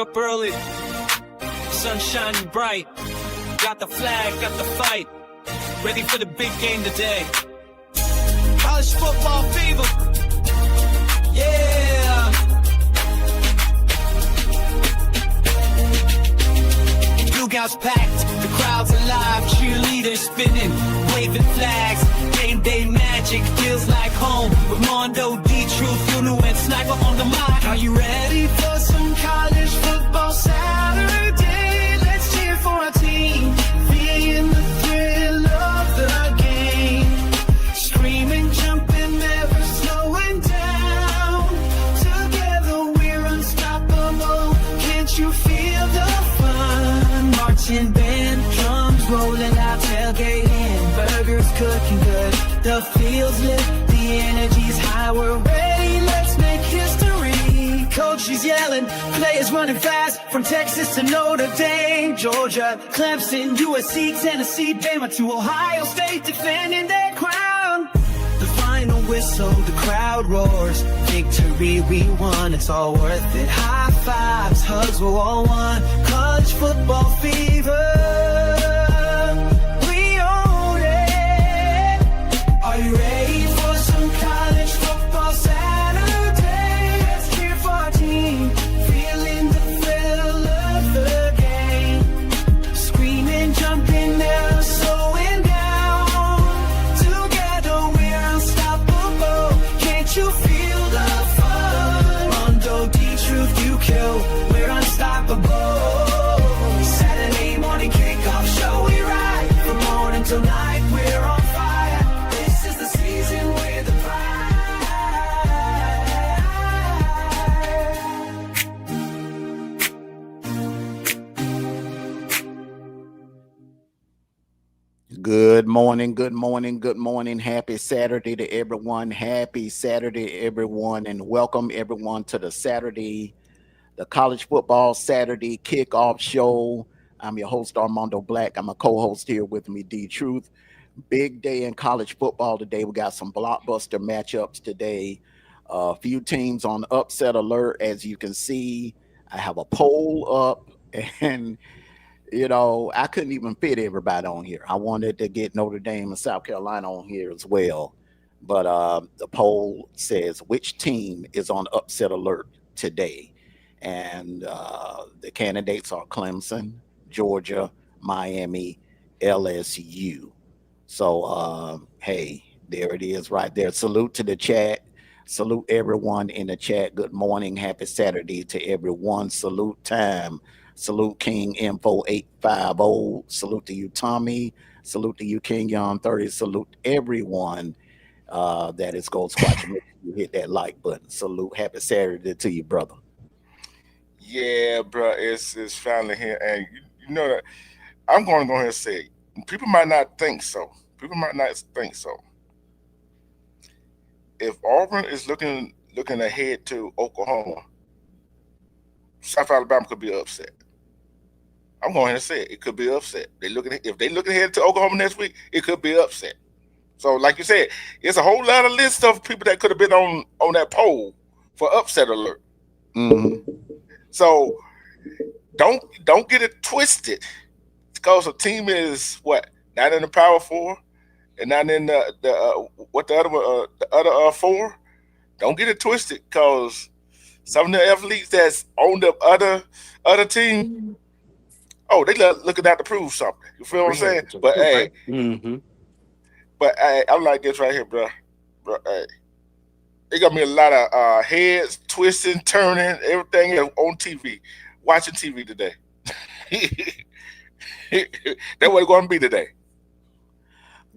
up early, sun shining bright. Got the flag, got the fight. Ready for the big game today. College football fever. Yeah. Dugout's packed, the crowd's alive, cheerleaders spinning, waving flags. Game day magic feels like home. With Amondo, Truth, UKnew, and Sniper on the mic. Are you ready for some college football Saturday? Let's cheer for our team, feeling the thrill of the game. Screaming, jumping, never slowing down. Together we're unstoppable. Can't you feel the fun? Marching band, drums rolling out, tailgating, burgers cooking good. The field's lit, the energy's high. We're ready, let's make history. Coach is yelling, players running fast. From Texas to Notre Dame, Georgia, Clemson, USC, Tennessee, Bama to Ohio State, defending their crown. The final whistle, the crowd roars. Victory we won, it's all worth it. High fives, hugs, we're all one. College football fever. We own it. Are you ready for some college football Saturday? Let's cheer for our team, feeling the thrill of the game. Screaming, jumping, never slowing down. Together we're unstoppable. Can't you feel the fun? Amondo, Truth, UKnew, we're unstoppable. Saturday morning kickoff show, we ride from morning till night. We're on fire. This is the season with the pride. Good morning, good morning, good morning. Happy Saturday to everyone. Happy Saturday, everyone, and welcome everyone to the College Football Saturday Kickoff Show. I'm your host, Armando Black. I'm a co-host here with me, Truth. Big day in college football today. We got some blockbuster matchups today. A few teams on upset alert, as you can see. I have a poll up, and I couldn't even fit everybody on here. I wanted to get Notre Dame and South Carolina on here as well. But the poll says, which team is on upset alert today? And the candidates are Clemson, Georgia, Miami, LSU. So, hey, there it is right there. Salute to the chat. Salute everyone in the chat. Good morning. Happy Saturday to everyone. Salute time. Salute King Info 850. Salute to you, Tommy. Salute to you, King Young 30. Salute everyone that is Gold Squatch. Make sure you hit that like button. Salute. Happy Saturday to you, brother. Yeah, bro, it's finally here, and you know that I'm going to go ahead and say, people might not think so. If Auburn is looking ahead to Oklahoma, South Alabama could be upset. I'm going ahead and say it could be upset. If they looking ahead to Oklahoma next week, it could be upset. So, like you said, it's a whole lot of list of people that could have been on that poll for upset alert. Mm-hmm. So don't get it twisted, because a team is not in the Power Four and not in the other four. Don't get it twisted, because some of the athletes that's on the other team, they looking out to prove something. You feel what I'm saying? But hey, I'm like this right here, bro. Hey. It got me a lot of heads twisting, turning, everything on TV. Watching TV today. That's what it's going to be today.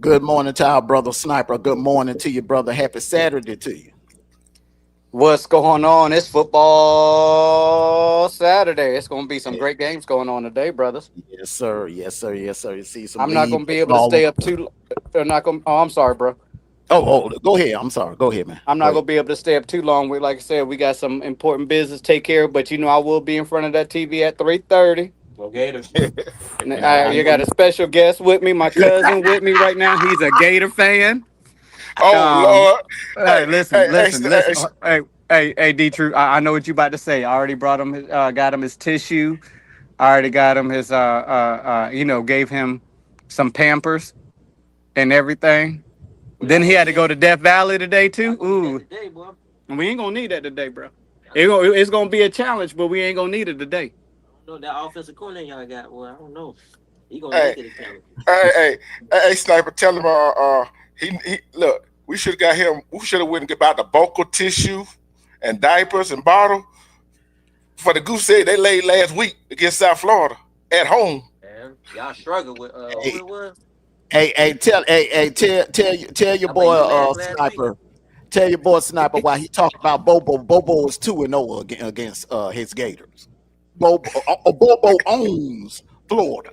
Good morning to our brother Sniper. Good morning to you, brother. Happy Saturday to you. What's going on? It's football Saturday. It's going to be some great games going on today, brothers. Yes, sir. Yes, sir. Yes, sir. You see some. I'm not going to be able to stay up too. They're not going. Oh, I'm sorry, bro. Oh, go ahead. I'm sorry. Go ahead, man. I'm not going to be able to stay up too long. Like I said, we got some important business to take care of, but I will be in front of that TV at 3:30. Go Gators. You got a special guest with me, my cousin with me right now. He's a Gator fan. Oh, Lord. Hey, listen. Hey, Hey, D True. I know what you about to say. I already brought him. Got him his tissue. I already got him his. Gave him some Pampers and everything. Then he had to go to Death Valley today too. Ooh, we ain't gonna need that today, bro. It's gonna be a challenge, but we ain't gonna need it today. No, that offensive coordinator y'all got. Well, I don't know. He gonna Hey, make it a challenge. hey, Sniper, tell him he look. We should have got him. We should have went and got the buccal tissue and diapers and bottle for the goose egg they laid last week against South Florida at home. Man, y'all struggle with who it was. Tell your I bet boy you last week. Sniper. Tell your boy Sniper why he talked about Bobo. Bobo is 2-0 against his Gators. Bobo owns Florida.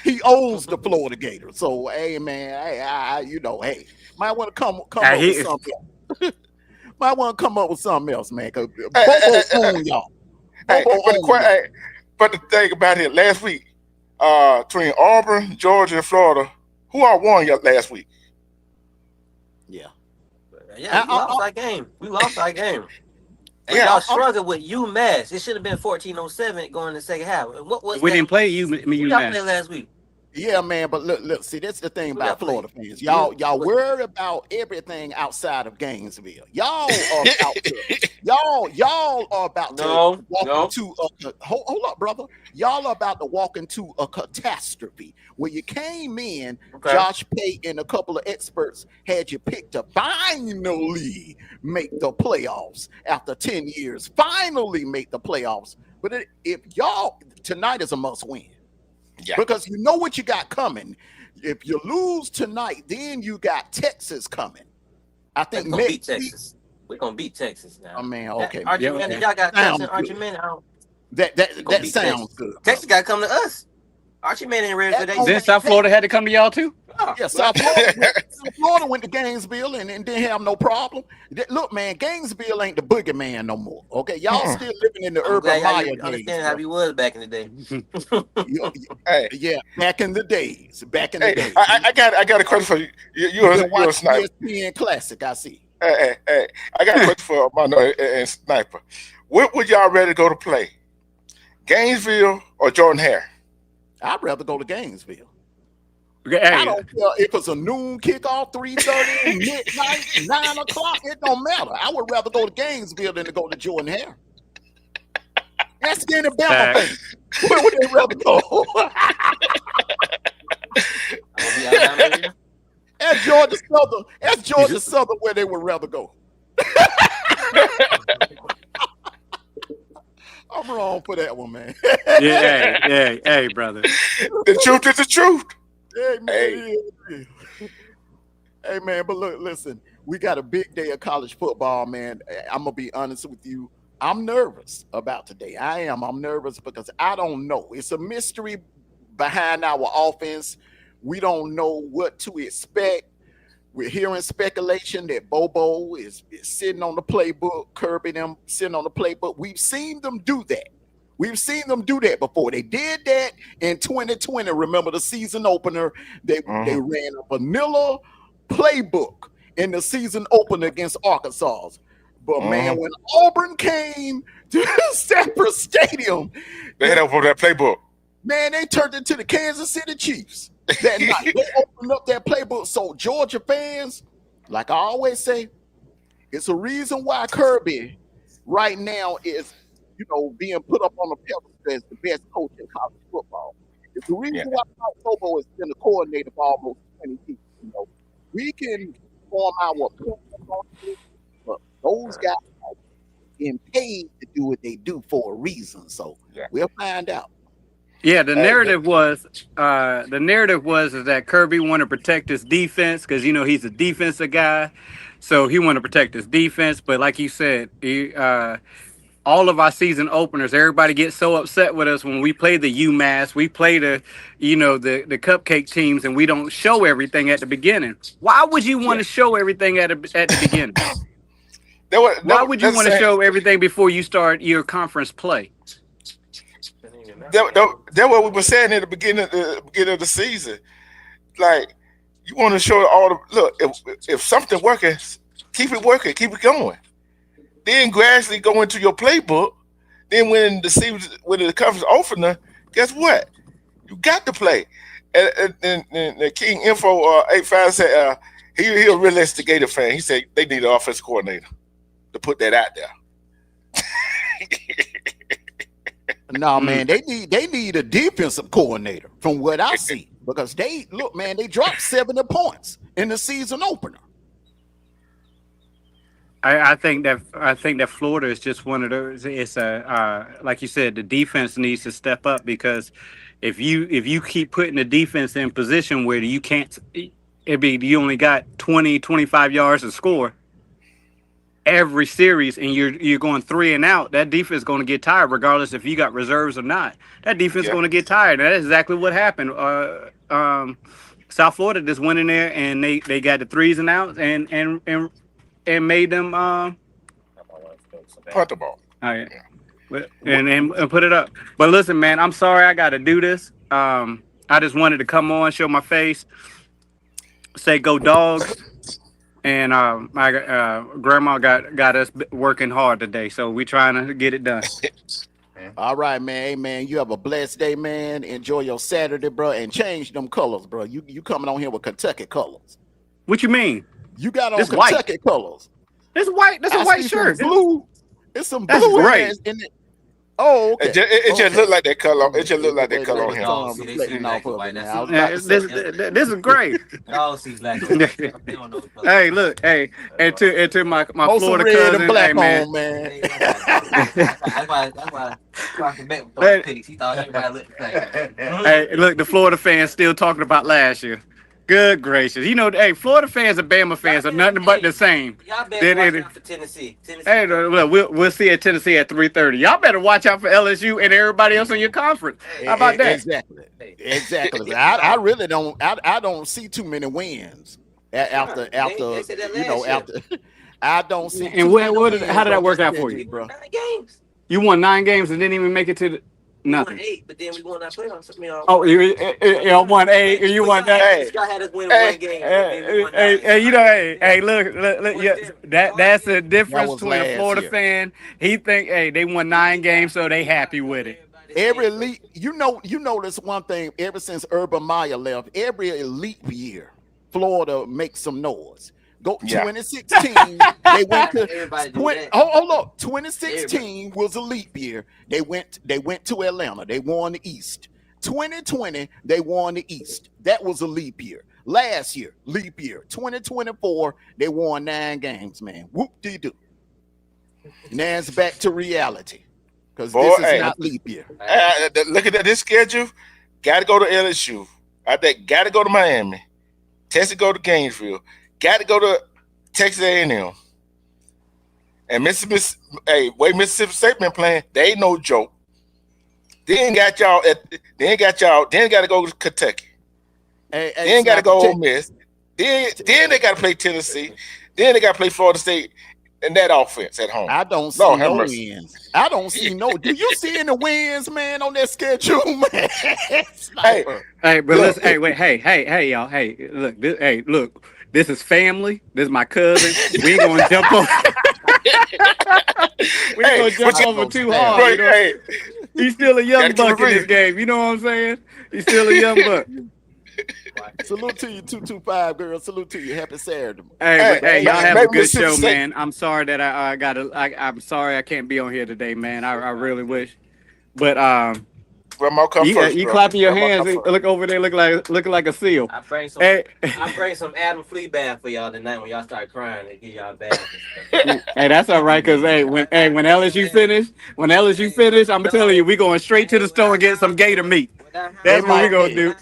He owns the Florida Gators. So hey man, hey, might want to come up with something else. Might want to come up with something else, man. Cause Bobo own y'all. But the thing about it, last week, between Auburn, Georgia, and Florida, who all won last week? Yeah. Yeah, we lost our game. But Yeah, y'all struggled with UMass. It should have been 14-07 going in the second half. What was We that? didn't play you. Y'all played last week. Yeah, man, but look, see, that's the thing Who about y'all play? Florida fans. Y'all worry about everything outside of Gainesville. Y'all are about to walk into hold up, brother. Y'all are about to walk into a catastrophe. Where you came in, Josh Pate and a couple of experts had you picked to finally make the playoffs after 10 years. Finally make the playoffs. But if y'all tonight is a must win. Yeah. Because you know what you got coming. If you lose tonight, then you got Texas coming. I think we're gonna beat Texas. We're gonna beat Texas now. Oh man, okay. Y'all got Texas Archie Manning. That sounds good. Texas got to come to us. Archie Manning ain't ready for that. Then South Florida had to come to y'all too. Yeah, South Florida went to Gainesville and didn't have no problem. Look, man, Gainesville ain't the boogeyman no more. Okay, y'all still living in the urban Maya days. Understand how he was back in the day. Yeah, back in the days. I got a question for you. You're a sniper. ESPN Classic, I see. Hey, I got a question for Amondo and Sniper. What would y'all rather go to play? Gainesville or Jordan Hare? I'd rather go to Gainesville. Hey. I don't care if it's a noon kickoff, 3:30, midnight, 9 o'clock. It don't matter. I would rather go to Gainesville than to go to Jordan Hare. Ask any Bama fan. Where would they rather go? Ask Georgia Southern where they would rather go. I'm wrong for that one, man. Hey, brother. The truth is the truth. Hey, man, but look, listen, we got a big day of college football, man. I'm going to be honest with you. I'm nervous about today. I'm nervous because I don't know. It's a mystery behind our offense. We don't know what to expect. We're hearing speculation that Bobo is sitting on the playbook, Kirby them sitting on the playbook. We've seen them do that. We've seen them do that before. They did that in 2020. Remember the season opener? They ran a vanilla playbook in the season opener against Arkansas. But man, when Auburn came to Sanford Stadium, they had over that playbook. Man, they turned into the Kansas City Chiefs that night. They opened up that playbook. So Georgia fans, like I always say, it's a reason why Kirby right now is, being put up on the pedestal as the best coach in college football. It's the reason why Bobo has been the coordinator for almost 20 years. We can form our opinion, but those guys are getting paid to do what they do for a reason. So we'll find out. Yeah, the narrative was that Kirby wanted to protect his defense because he's a defensive guy, so he wanted to protect his defense. But like you said, all of our season openers, everybody gets so upset with us when we play the UMass, we play the cupcake teams, and we don't show everything at the beginning. Why would you want to show everything at the beginning? Why would you want to show everything before you start your conference play? That's what we were saying at the beginning of the season. Like, you want to show all the look. If something working, keep it working, keep it going. then gradually go into your playbook. Then when the conference opener, guess what? You got to play. And the King Info 85 said he a real instigator fan. He said they need an offense coordinator to put that out there. No, man, they need a defensive coordinator from what I see, because they dropped 70 points in the season opener. I think that Florida is just one of those. It's like you said, the defense needs to step up, because if you keep putting the defense in position where you can't, you only got 20, 25 yards to score every series, and you're going 3 and out, that defense is going to get tired, regardless if you got reserves or not. That defense is going to get tired. And that's exactly what happened. South Florida just went in there and they got the 3s and outs and made them punt the ball. Oh, yeah. And put it up. But listen, man, I'm sorry I got to do this. I just wanted to come on, show my face, say go Dogs. And my grandma got us working hard today, so we trying to get it done. All right, man. Hey, man, you have a blessed day, man. Enjoy your Saturday, bro, and change them colors, bro. You coming on here with Kentucky colors. What you mean? You got on This Kentucky colors. It's white. That's a white shirt. Blue. It's some That's blue great. in it. Oh, okay. It just look like that color. It just look like that color on him. This is great. Y'all see black. They don't know. Hey, look, hey, and to my Florida red cousin, and black hey, man. on, man. That's why Crockett bet with those picks. He thought everybody looked the same. Hey, look, the Florida fans still talking about last year. Good gracious. You know, hey, Florida fans and Bama fans are nothing but the same. Y'all better watch out for Tennessee. Hey, look, we'll see at Tennessee at 3:30. Y'all better watch out for LSU and everybody else in your conference. How about that? Exactly. I really don't. I don't see too many wins after you know after. I don't see. And how did that work out for you, bro? 9 games. You won 9 games and didn't even make it to the. Nothing. We won 8, but then we won our playoffs. Oh, you won 8, and you won that. Scott had us win 1 game. Hey, you know, hey, look, yeah, that's the difference between a Florida fan. He think, hey, they won 9 games, so they happy with it. Every elite, you notice one thing. Ever since Urban Meyer left, every elite year, Florida makes some noise. Go 2016, they went to 2016 was a leap year. They went to Atlanta. They won the East. 2020, they won the East. That was a leap year. Last year, leap year. 2024, they won 9 games, man. Whoop-de-doo. Now it's back to reality, because this is not leap year. Look at this schedule. Got to go to LSU. I think got to go to Miami. Texas go to Gainesville. Got to go to Texas A&M. And Mississippi, way Mississippi State been playing, they ain't no joke. Then got to go to Kentucky. Then got to go Ole Miss. Then they got to play Tennessee. Then they got to play Florida State and that offense at home. I don't see no wins. I don't see no. Do you see any wins, man, on that schedule, man? Hey, but listen, hey, y'all, hey, look, this is family. This is my cousin. We ain't gonna jump over. We ain't gonna jump over too hard. You know? He's still a young buck in this game. You know what I'm saying? He's still a young buck. Salute to you, 225 girl. Salute to you. Happy Saturday. Hey, y'all have a good show, man. I'm sorry that I'm sorry I can't be on here today, man. I really wish, but you clapping your hands. Look over there, looking like a seal. I bring some Adam Flea bath for y'all tonight when y'all start crying. They give y'all a bath. Hey, that's all right, cause when LSU finish, I'm telling you, we going straight to the store and get some gator meat. That's what we gonna do.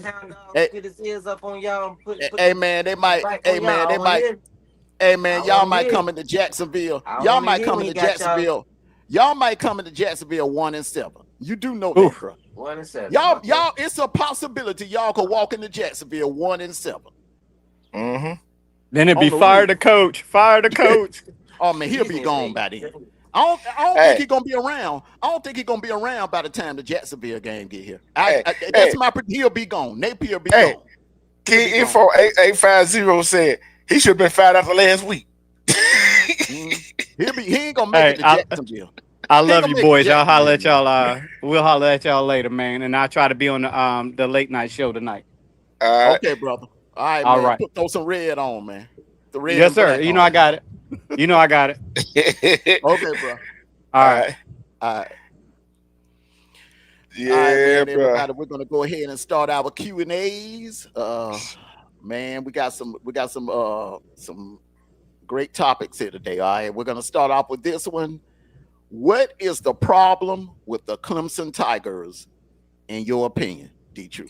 Hey man, they might. Hey man, y'all might come into Jacksonville. Y'all might come into Jacksonville. Y'all might come into Jacksonville 1-7. You do know that, bro. 1-7. Y'all, it's a possibility y'all could walk into Jacksonville 1-7. Mm-hmm. Then it'd be fire the coach. Oh man, he'll be gone by then. I don't think he's gonna be around. I don't think he's gonna be around by the time the Jacksonville game get here. He'll be gone. Napier be gone. Key Info 8850 said he should have been fired after last week. He ain't gonna make it Hey, to Jacksonville. I He ain't love gonna you, make it to boys. Y'all holler Jacksonville, at man. y'all. We'll holler at y'all later, man. And I'll try to be on the late night show tonight. All Okay, brother. All right, All man. right. Throw some red on, man. The red Yes, and sir. black You know I on, man. got it. You know I got it. right. Okay, bro. All right. All right. All right, Yeah, man. bro. Everybody, we're gonna go ahead and start our Q and A's. Man, we got some great topics here today. All right, we're gonna start off with this one. What is the problem with the Clemson Tigers, in your opinion, D. True?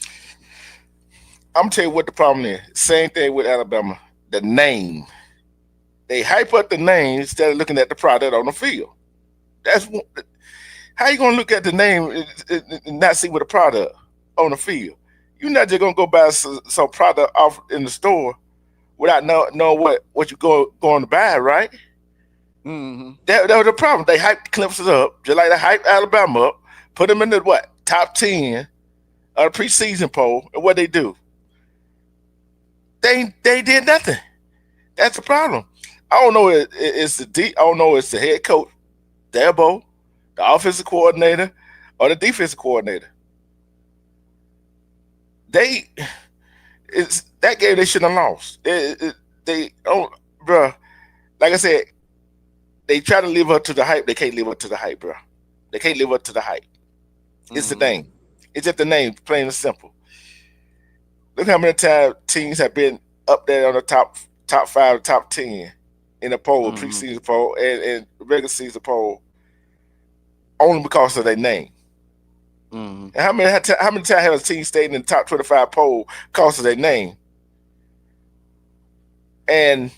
I'm tell you what the problem is. Same thing with Alabama. The name. They hype up the name instead of looking at the product on the field. That's how you gonna look at the name and not see what the product on the field. You're not just gonna go buy some product off in the store without know what you going to buy, right? Mm-hmm. That was the problem. They hyped Clemson up just like they hyped Alabama up, put them in the what top 10 of the preseason poll, and what they do? They did nothing. That's the problem. I don't know. It's I don't know. It's the head coach, Dabo, the offensive coordinator, or the defensive coordinator. They it's that game they shouldn't have lost. They don't, bruh. Like I said, they try to live up to the hype. They can't live up to the hype, bruh. They can't live up to the hype. It's the Mm-hmm. name. It's just the name, plain and simple. Look how many times teams have been up there on the top 5, top 10 in the poll, Mm-hmm. preseason poll, and regular season poll, only because of their name. Mm-hmm. And how many times have a team stayed in the top 25 poll because of their name, and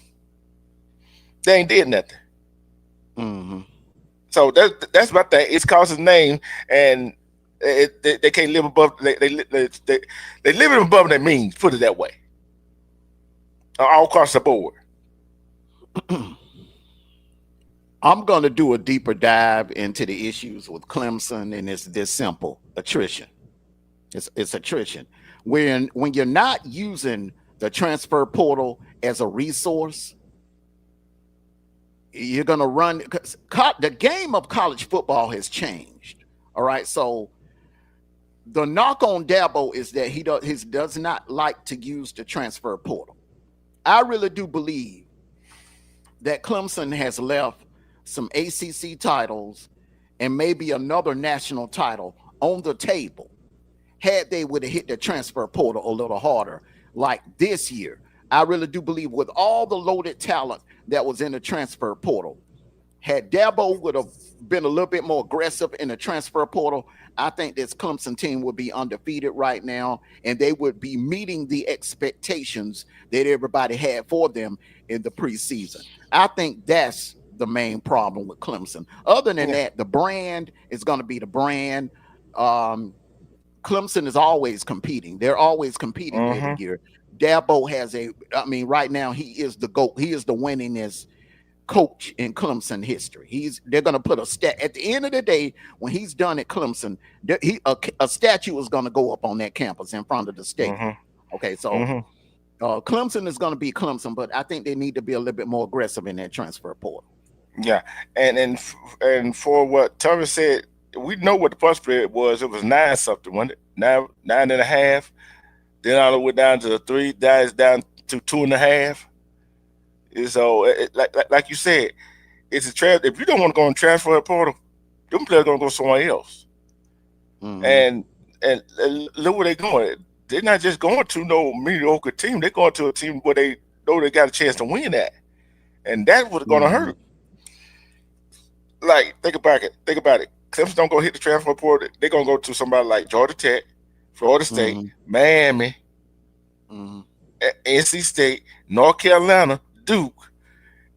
they ain't did nothing? Mm-hmm. So that's my thing. It's cause of name, and they can't live above. They living above their means. Put it that way, all across the board. I'm going to do a deeper dive into the issues with Clemson, and it's this simple: attrition. It's attrition. When you're not using the transfer portal as a resource, you're going to run. The game of college football has changed. All right, so the knock on Dabo is that he does not like to use the transfer portal. I really do believe that Clemson has left some ACC titles and maybe another national title on the table had they would have hit the transfer portal a little harder like this year. I really do believe with all the loaded talent that was in the transfer portal, had Dabo would have been a little bit more aggressive in the transfer portal, I think this Clemson team would be undefeated right now, and they would be meeting the expectations that everybody had for them in the preseason. I think that's the main problem with Clemson. Other than Yeah. that, the brand is going to be the brand. Um, Clemson is always competing. They're always competing year to Mm-hmm. year. Dabo has I mean, right now he is the GOAT. He is the winningest coach in Clemson history. They're going to put a stat at the end of the day when he's done at Clemson. A statue is going to go up on that campus in front of the stadium. Mm-hmm. Okay, so Mm-hmm. Clemson is going to be Clemson, but I think they need to be a little bit more aggressive in that transfer portal. Yeah, and for what Thomas said, we know what the punch spread was. It was nine something, wasn't it? Nine and a half. Then all the way down to the three. That is down to 2.5. And so, like you said, it's a trap. If you don't want to go on transfer portal, them players gonna go somewhere else. Mm-hmm. And look where they going. They're not just going to no mediocre team. They're going to a team where they know they got a chance to win at, and that's what's gonna Mm-hmm. hurt. Like think about it. Think about it. Clemson don't go hit the transfer portal. They're gonna go to somebody like Georgia Tech, Florida State, Mm-hmm. Miami, Mm-hmm. NC State, North Carolina, Duke.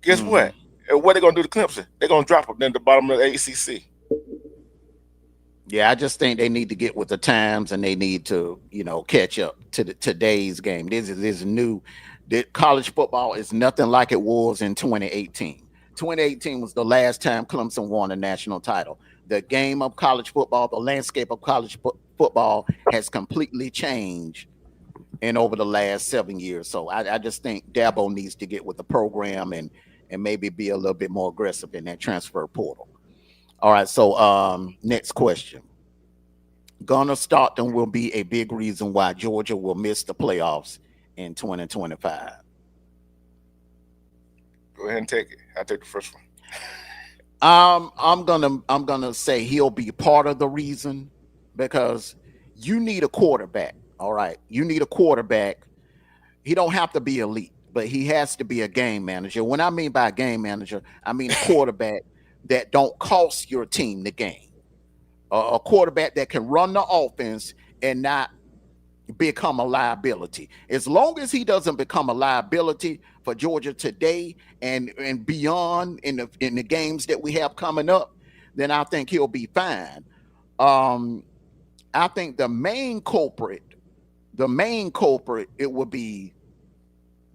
Guess Mm-hmm. what? What they gonna do to Clemson? They're gonna drop them in the bottom of the ACC. Yeah, I just think they need to get with the times and they need to, catch up to today's game. This is new. College football is nothing like it was in 2018. 2018 was the last time Clemson won a national title. The game of college football, the landscape of college football has completely changed in over the last 7 years. So I just think Dabo needs to get with the program and and maybe be a little bit more aggressive in that transfer portal. All right, so next question. Gunnar Stockton will be a big reason why Georgia will miss the playoffs in 2025. Go ahead and take it. I'll take the first one. I'm gonna say he'll be part of the reason, because you need a quarterback. All right, you need a quarterback. He don't have to be elite, but he has to be a game manager. When I mean by a game manager, I mean a quarterback that don't cost your team the game. A quarterback that can run the offense and not become a liability. As long as he doesn't become a liability for Georgia today and beyond in the games that we have coming up, then I think he'll be fine. I think the main culprit, it would be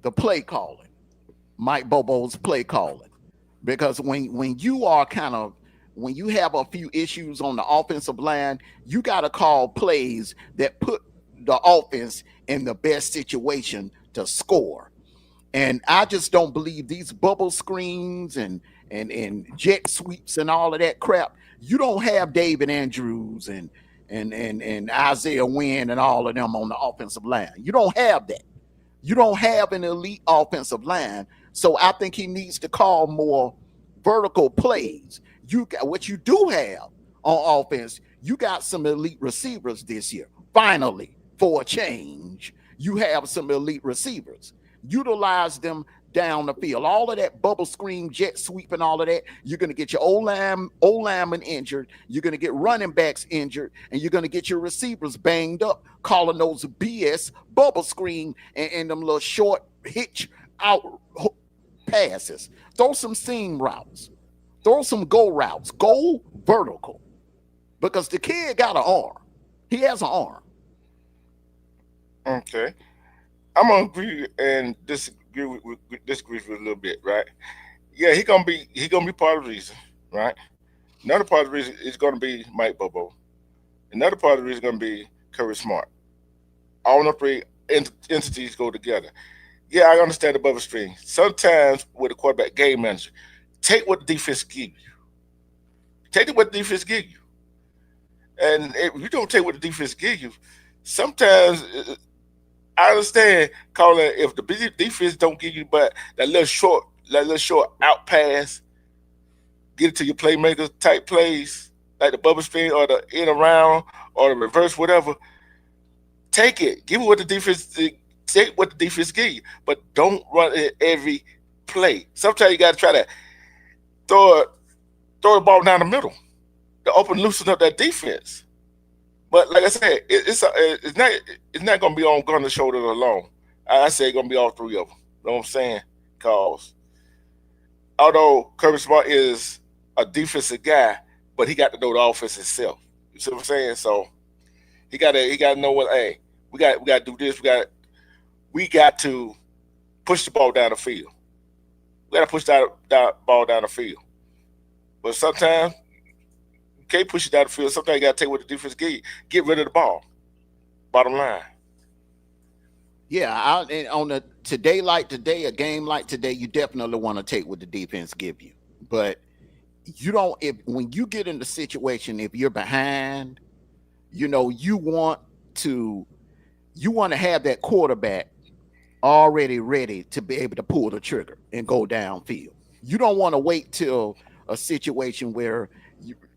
the play calling, Mike Bobo's play calling, because when you are when you have a few issues on the offensive line, you got to call plays that put the offense in the best situation to score. And I just don't believe these bubble screens and jet sweeps and all of that crap. You don't have David Andrews and Isaiah Wynn and all of them on the offensive line. You don't have that. You don't have an elite offensive line. So I think he needs to call more vertical plays. You got what you do have on offense. You got some elite receivers this year. Finally, for a change, you have some elite receivers. Utilize them down the field. All of that bubble screen, jet sweep, and all of that. You're going to get your lineman injured. You're going to get running backs injured, and you're going to get your receivers banged up, calling those BS bubble screen and them little short hitch out passes. Throw some seam routes. Throw some go routes. Go vertical, because the kid got an arm. He has an arm. Okay. I'm gonna agree and disagree with a little bit, right? Yeah, he gonna be part of the reason, right? Another part of the reason is gonna be Mike Bobo. Another part of the reason is gonna be Curry Smart. All the three entities go together. Yeah, I understand the bubble string. Sometimes with a quarterback game manager, take what the defense give you. Take what the defense give you. And if you don't take what the defense give you, sometimes I understand calling if the defense don't give you but that little short out pass, get it to your playmakers type plays, like the bubble screen or the in around or the reverse, whatever. Take it. Give it what the defense take what the defense give you, but don't run it every play. Sometimes you gotta try to throw the ball down the middle to loosen up that defense. But like I said, it's not going to be on Gunner's shoulders alone. I say it's going to be all three of them. You know what I'm saying? Because although Kirby Smart is a defensive guy, but he got to know the offense himself. You see what I'm saying? So he got to know what. Hey, we got to do this. We got to push the ball down the field. We got to push that ball down the field. But sometimes you can't push it down the field. Sometimes you got to take what the defense give you. Get rid of the ball. Bottom line. Yeah, and on a a game like today, you definitely want to take what the defense give you. But you don't. When you get in the situation, if you're behind, you want to have that quarterback already ready to be able to pull the trigger and go downfield. You don't want to wait till a situation where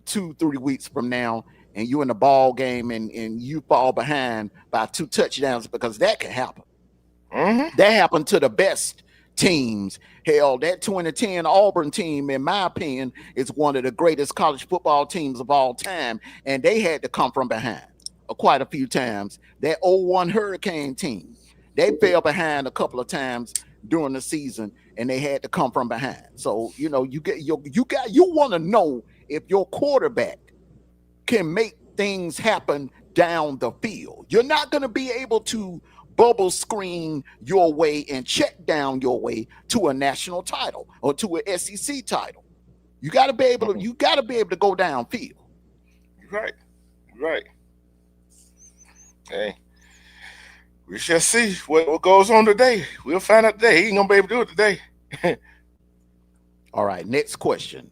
2-3 weeks from now and you're in the ball game and you fall behind by 2 touchdowns, because that can happen. Mm-hmm. That happened to the best teams. Hell, that 2010 Auburn team, in my opinion, is one of the greatest college football teams of all time, and they had to come from behind quite a few times. That 01 Hurricane team, they fell behind a couple of times during the season, and they had to come from behind. So you want to know if your quarterback can make things happen down the field. You're not going to be able to bubble screen your way and check down your way to a national title or to an SEC title. You got to be able to. You got to be able to go downfield. Right. Hey, we shall see what goes on today. We'll find out today. He ain't gonna be able to do it today. All right, next question.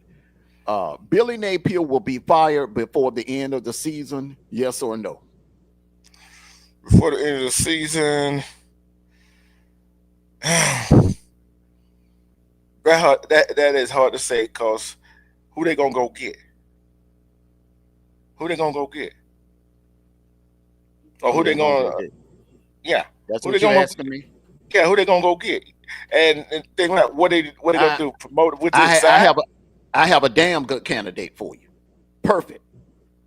Billy Napier will be fired before the end of the season, yes or no? Before the end of the season, that is hard to say because who they gonna go get? Who they gonna go get? Or Who who they they gonna gonna go get? yeah? That's Who they what you're gonna go? asking me. Yeah, who they gonna go get? And think about what they gonna I do? Promote it with his I side? have a damn good candidate for you. Perfect.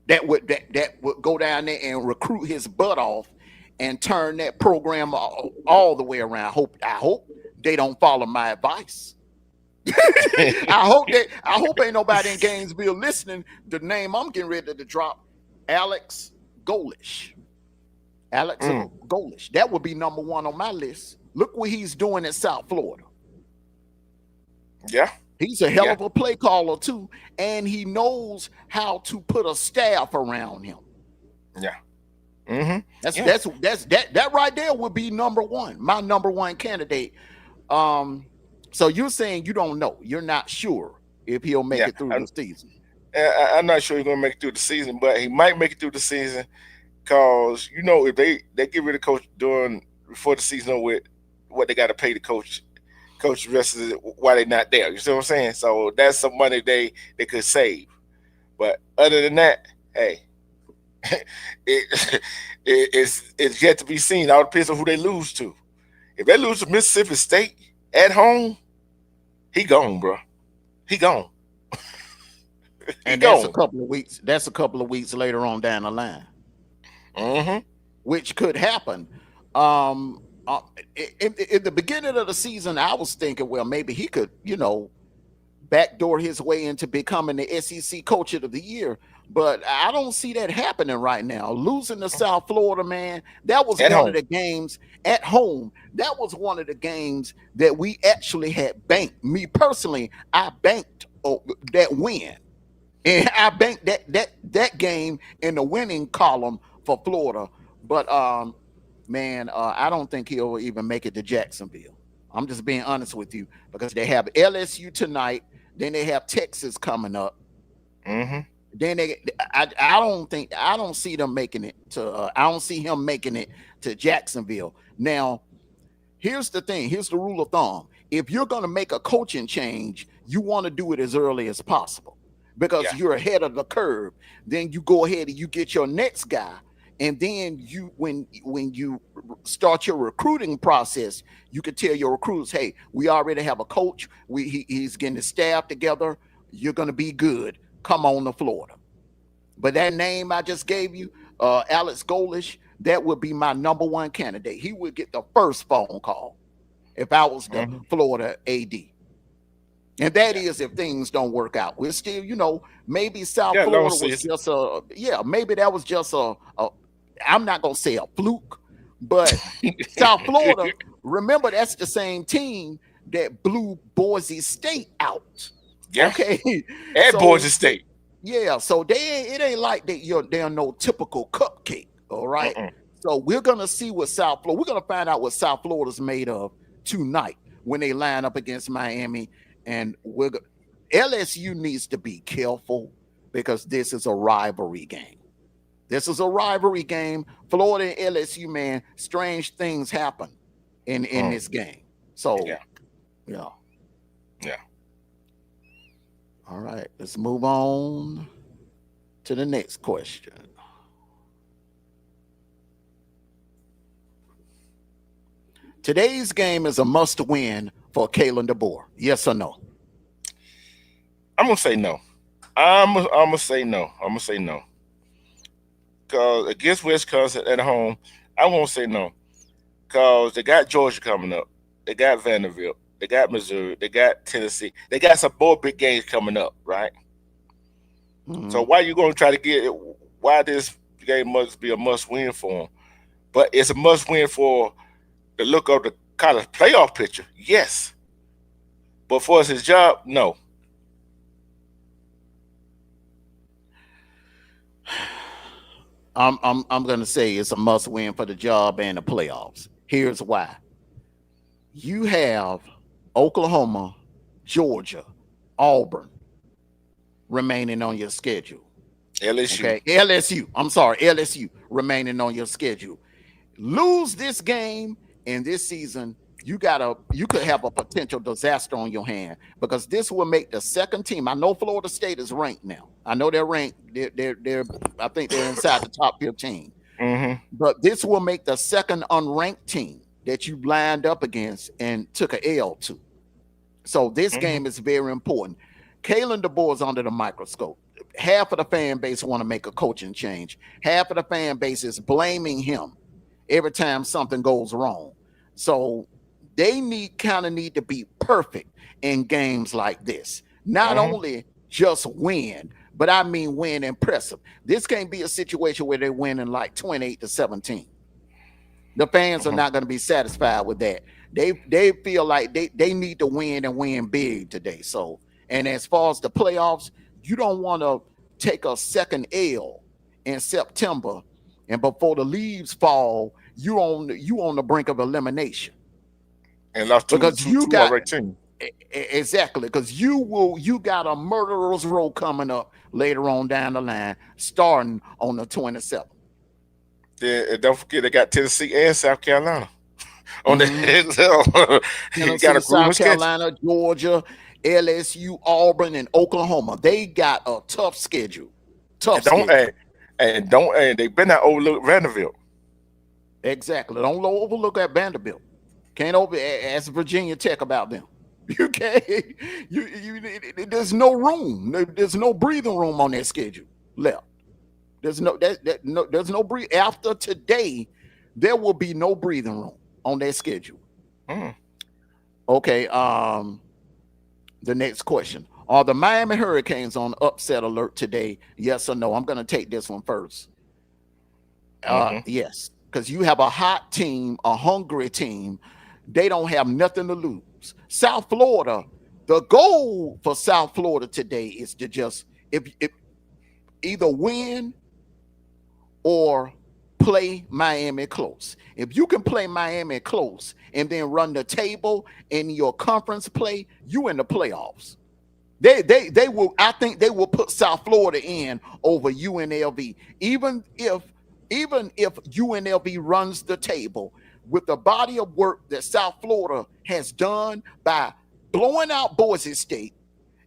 That would go down there and recruit his butt off and turn that program all the way around. I hope they don't follow my advice. I hope ain't nobody in Gainesville listening. The name I'm getting ready to drop, Alex Golish. Alex Mm, Golish. That would be number one on my list. Look what he's doing in South Florida. yeah, He's a hell yeah, of a play caller too, and he knows how to put a staff around him. yeah. Mm-hmm. That's Yeah. that's that's that right there would be number one, my number one candidate. Um, so you're saying you don't know, you're not sure if he'll make Yeah. it through the season. I'm not sure he's gonna make it through the season, but he might make it through the season because if they get rid of coach during before the season with what they got to pay the coach the rest of it while they're not there. You see what I'm saying? So that's some money they could save. But other than that, hey, it, it's yet to be seen. All depends on who they lose to. If they lose to Mississippi State at home, he gone, bro. He gone. He And that's a gone. couple of weeks. That's a couple of weeks later on down the line, Mm-hmm. which could happen. Um, in the beginning of the season, I was thinking, well, maybe he could, backdoor his way into becoming the SEC Coach of the Year. But I don't see that happening right now. Losing to South Florida, man, that was At one of home. the games at home. That was one of the games that we actually had banked. Me personally, I banked that win. And I banked that game in the winning column for Florida. But man, I don't think he'll even make it to Jacksonville. I'm just being honest with you because they have LSU tonight, then they have Texas coming up. Mm-hmm. Then I don't see them making it to. I don't see him making it to Jacksonville. Now, here's the thing. Here's the rule of thumb. If you're going to make a coaching change, you want to do it as early as possible because Yeah. you're ahead of the curve. Then you go ahead and you get your next guy. And then when you start your recruiting process, you can tell your recruits, hey, we already have a coach. He's getting the staff together. You're going to be good. Come on to Florida. But that name I just gave you, Alex Golish, that would be my number one candidate. He would get the first phone call if I was the Mm-hmm. Florida AD. And that Yeah. is if things don't work out. We're still, maybe South Yeah. Long Florida was season. just maybe that was just I'm not going to say a fluke, but South Florida, remember, that's the same team that blew Boise State out. Yeah. Okay. At So Boise State. yeah, so it ain't like they're no typical cupcake, all right? Mm-mm. So we're gonna see what South Florida. We're gonna find out what South Florida's made of tonight when they line up against Miami, and LSU needs to be careful because this is a rivalry game. This is a rivalry game. Florida and LSU, man, strange things happen in Mm. this game. So Yeah. yeah, Yeah. all right, let's move on to the next question. Today's game is a must win for Kalen DeBoer. Yes or no? I'm gonna say no. I'm gonna say no. I'm gonna say no. Cause against Wisconsin at home, I'm gonna say no. Cause they got Georgia coming up. They got Vanderbilt. They got Missouri. They got Tennessee. They got some more big games coming up, right? So Mhm. why you gonna try to get it? Why this game must be a must win for them? But it's a must win for the look of the college playoff picture. Yes, but for his job, no. I'm gonna say it's a must win for the job and the playoffs. Here's why. You have Oklahoma, Georgia, Auburn remaining on your schedule. LSU. Okay, LSU. I'm sorry, LSU remaining on your schedule. Lose this game in this season, you could have a potential disaster on your hand because this will make the second team. I know Florida State is ranked now. I know they're ranked. They're I think they're inside the top 15. Mm-hmm. But this will make the second unranked team that you lined up against and took an L to. So this game is very important. Kalen DeBoer is under the microscope. Half of the fan base want to make a coaching change. Half of the fan base is blaming him every time something goes wrong. So they need to be perfect in games like this. Not only just win, but I mean win impressive. This can't be a situation where they're winning like 28-17. The fans are not going to be satisfied with that. They feel like they need to win and win big today. So, and as far as the playoffs, you don't want to take a second L in September, and before the leaves fall, you on the brink of elimination. And lost two already teams. Exactly, because you got a murderer's row coming up later on down the line, starting on the 27th. And don't forget they got Tennessee and South Carolina on the You got South Carolina, Georgia, LSU, Auburn, and Oklahoma. They got a tough schedule. And they better not overlook Vanderbilt. Exactly. Don't overlook at Vanderbilt. Can't ask Virginia Tech about them. You can't. There's no room. There's no breathing room on that schedule left. There's no breathe. After today, there will be no breathing room on that schedule. Okay. The next question: are the Miami Hurricanes on upset alert today? Yes or no? I'm going to take this one first. Yes, because you have a hot team, a hungry team. They don't have nothing to lose. South Florida, the goal for South Florida today is to just if either win or play Miami close. If you can play Miami close and then run the table in your conference play, you in the playoffs. They will. I think they will put South Florida in over UNLV, even if UNLV runs the table with the body of work that South Florida has done by blowing out Boise State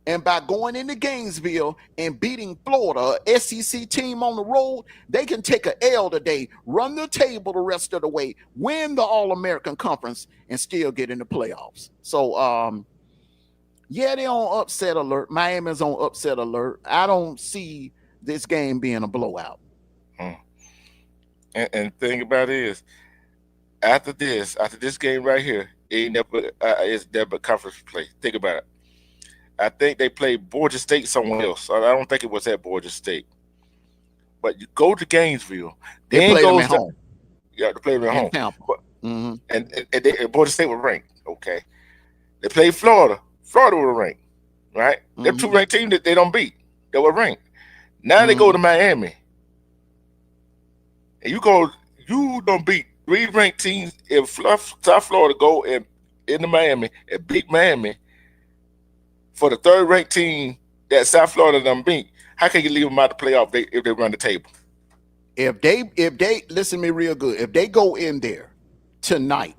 and by going into Gainesville and beating Florida, SEC team on the road. They can take an L today, run the table the rest of the way, win the All-American Conference, and still get in the playoffs. So, yeah, they're on upset alert. Miami's on upset alert. I don't see this game being a blowout. And the thing about it is, after this game right here, it's never conference play. Think about it. I think they played Georgia State somewhere else. I don't think it was at Georgia State. But you go to Gainesville. They play them at home. Yeah, they play them at home. Tampa. And Georgia State was ranked. Okay. They played Florida. Florida was ranked. Right? They're two ranked teams that they don't beat. They were ranked. Now they go to Miami. And you don't beat three ranked teams. If South Florida go into Miami and beat Miami for the third ranked team that South Florida done beat, how can you leave them out the playoff if they run the table? If they listen to me real good, if they go in there tonight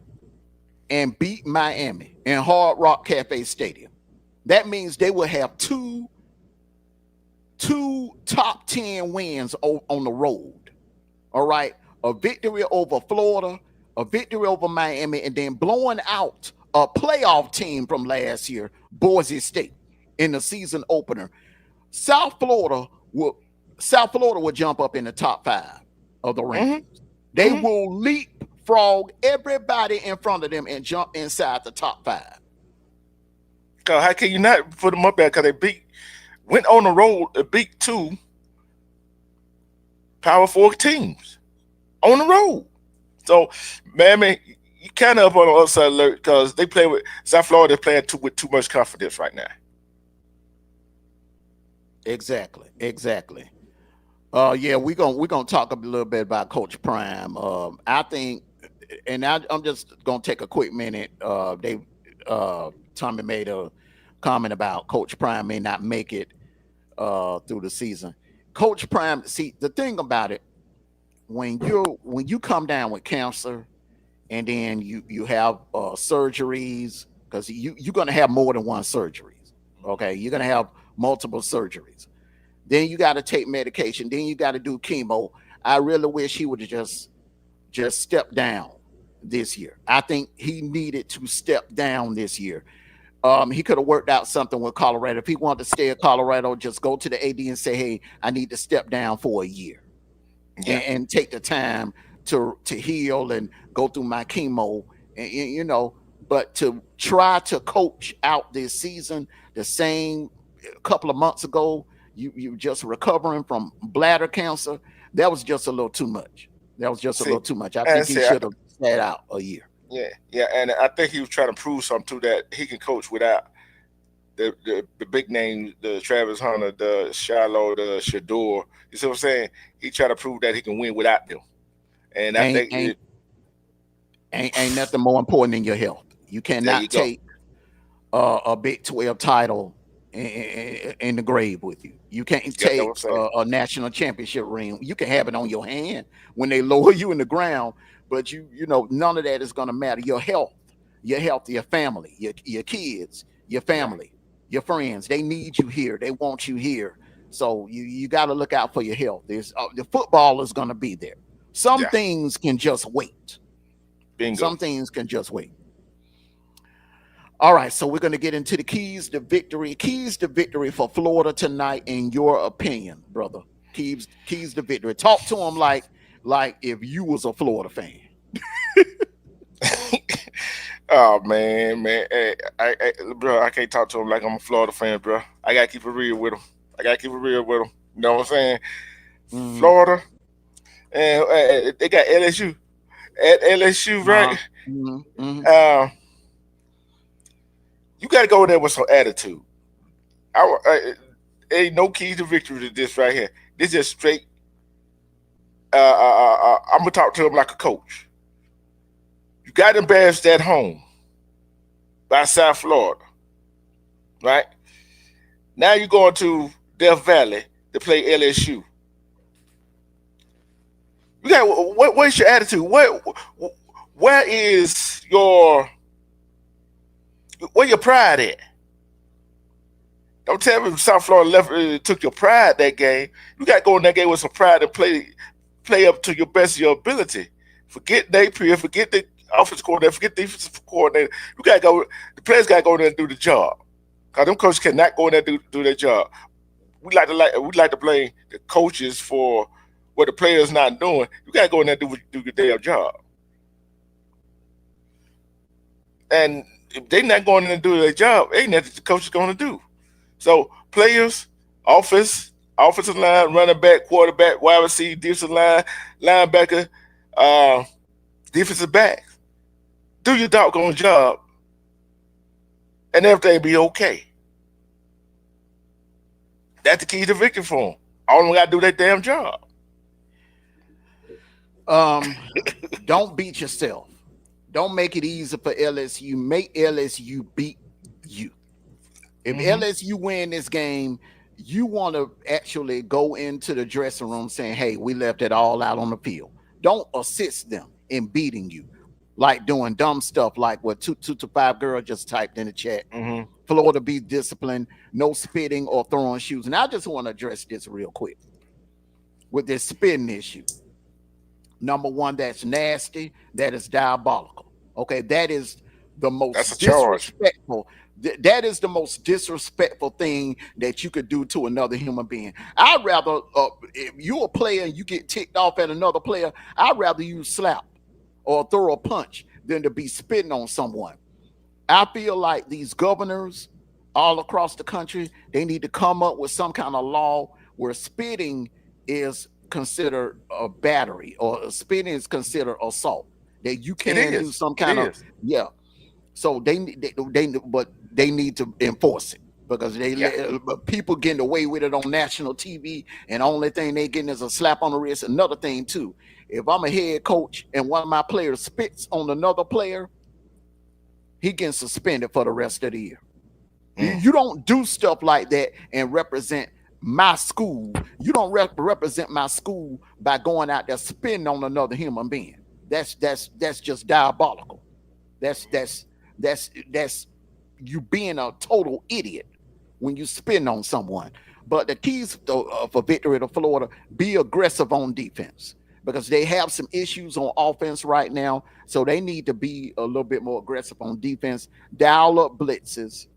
and beat Miami in Hard Rock Cafe Stadium, that means they will have two top 10 wins on the road. All right, a victory over Florida, a victory over Miami, and then blowing out a playoff team from last year, Boise State, in the season opener. South Florida will jump up in the top 5 of the rankings. They will leapfrog everybody in front of them and jump inside the top 5. Because how can you not put them up there? Because they went on the road and beat 2 Power 4 teams on the road. So, Miami, you kind of up on the upside alert because they play with South Florida playing with too much confidence right now. Exactly. Yeah, we're gonna talk a little bit about Coach Prime. I think, and I'm just gonna take a quick minute. Tommy made a comment about Coach Prime may not make it through the season. Coach Prime, see the thing about it, when you come down with cancer and then you have surgeries, because you're going to have more than one surgeries. Okay, you're going to have multiple surgeries. Then you got to take medication. Then you got to do chemo. I really wish he would have just stepped down this year. I think he needed to step down this year. He could have worked out something with Colorado. If he wanted to stay at Colorado, just go to the AD and say, "Hey, I need to step down for a year." And take the time to heal and go through my chemo, and. But to try to coach out this season, the same couple of months ago, you just recovering from bladder cancer. That was just a little too much. That was just a little too much. I think he should have sat out a year. Yeah, and I think he was trying to prove something too, that he can coach without the big names, the Travis Hunter, the Shiloh, the Shador. You see what I'm saying? He tried to prove that he can win without them. And I think ain't nothing more important than your health. You cannot take a Big 12 title in the grave with you. You can't take a national championship ring. You can have it on your hand when they lower you in the ground, but none of that is going to matter. Your health, your family, your kids, your family, your friends, they need you here. They want you here. So you got to look out for your health. The football is going to be there. Some things can just wait. Bingo. Some things can just wait. All right, so we're going to get into the keys to victory. Keys to victory for Florida tonight, in your opinion, brother. Keys to victory. Talk to him like if you was a Florida fan. Oh man. Hey, bro, I can't talk to him like I'm a Florida fan, bro. I gotta keep it real with him. You know what I'm saying? Florida, and they got LSU at LSU, right? You got to go in there with some attitude. Ain't no key to victory to this right here. This is straight. I'm gonna talk to him like a coach. You got embarrassed at home by South Florida, right? Now you're going to Death Valley to play LSU. You got what's your attitude? Where is where your pride at? Don't tell me South Florida took your pride that game. You got to go in that game with some pride and play up to your best of your ability. Forget Napier, forget the offensive coordinator, forget the defensive coordinator. You got to go. The players got to go in there and do the job. Cause them coaches cannot go in there and do their job. We like to blame the coaches for what the players not doing. You got to go in there and do your damn job. And if they not going in and do their job, ain't nothing the coach is going to do. So players, offensive line, running back, quarterback, wide receiver, defensive line, linebacker, defensive back, do your doggone job, and everything be okay. That's the key to victory for them. All them got to do their damn job. Don't beat yourself. Don't make it easy for LSU. Make LSU beat you. If LSU win this game, you want to actually go into the dressing room saying, "Hey, we left it all out on the field." Don't assist them in beating you, like doing dumb stuff like what 225 girl just typed in the chat. Florida be disciplined, no spitting or throwing shoes. And I just want to address this real quick with this spitting issue. Number one, that's nasty. That is diabolical. Okay, that is the most disrespectful. That is the most disrespectful thing that you could do to another human being. I'd rather, if you're a player and you get ticked off at another player, I'd rather you slap or throw a punch than to be spitting on someone. I feel like these governors all across the country, they need to come up with some kind of law where spitting is considered a battery or spitting is considered assault. That you can do some kind of So they need to enforce it because people getting away with it on national TV, and the only thing they getting is a slap on the wrist. Another thing too, if I'm a head coach and one of my players spits on another player, he getting suspended for the rest of the year. You don't do stuff like that and represent my school. You don't represent my school by going out there spitting on another human being. That's just diabolical. That's you being a total idiot when you spin on someone. But the keys for victory to Florida: be aggressive on defense, because they have some issues on offense right now. So they need to be a little bit more aggressive on defense. Dial up blitzes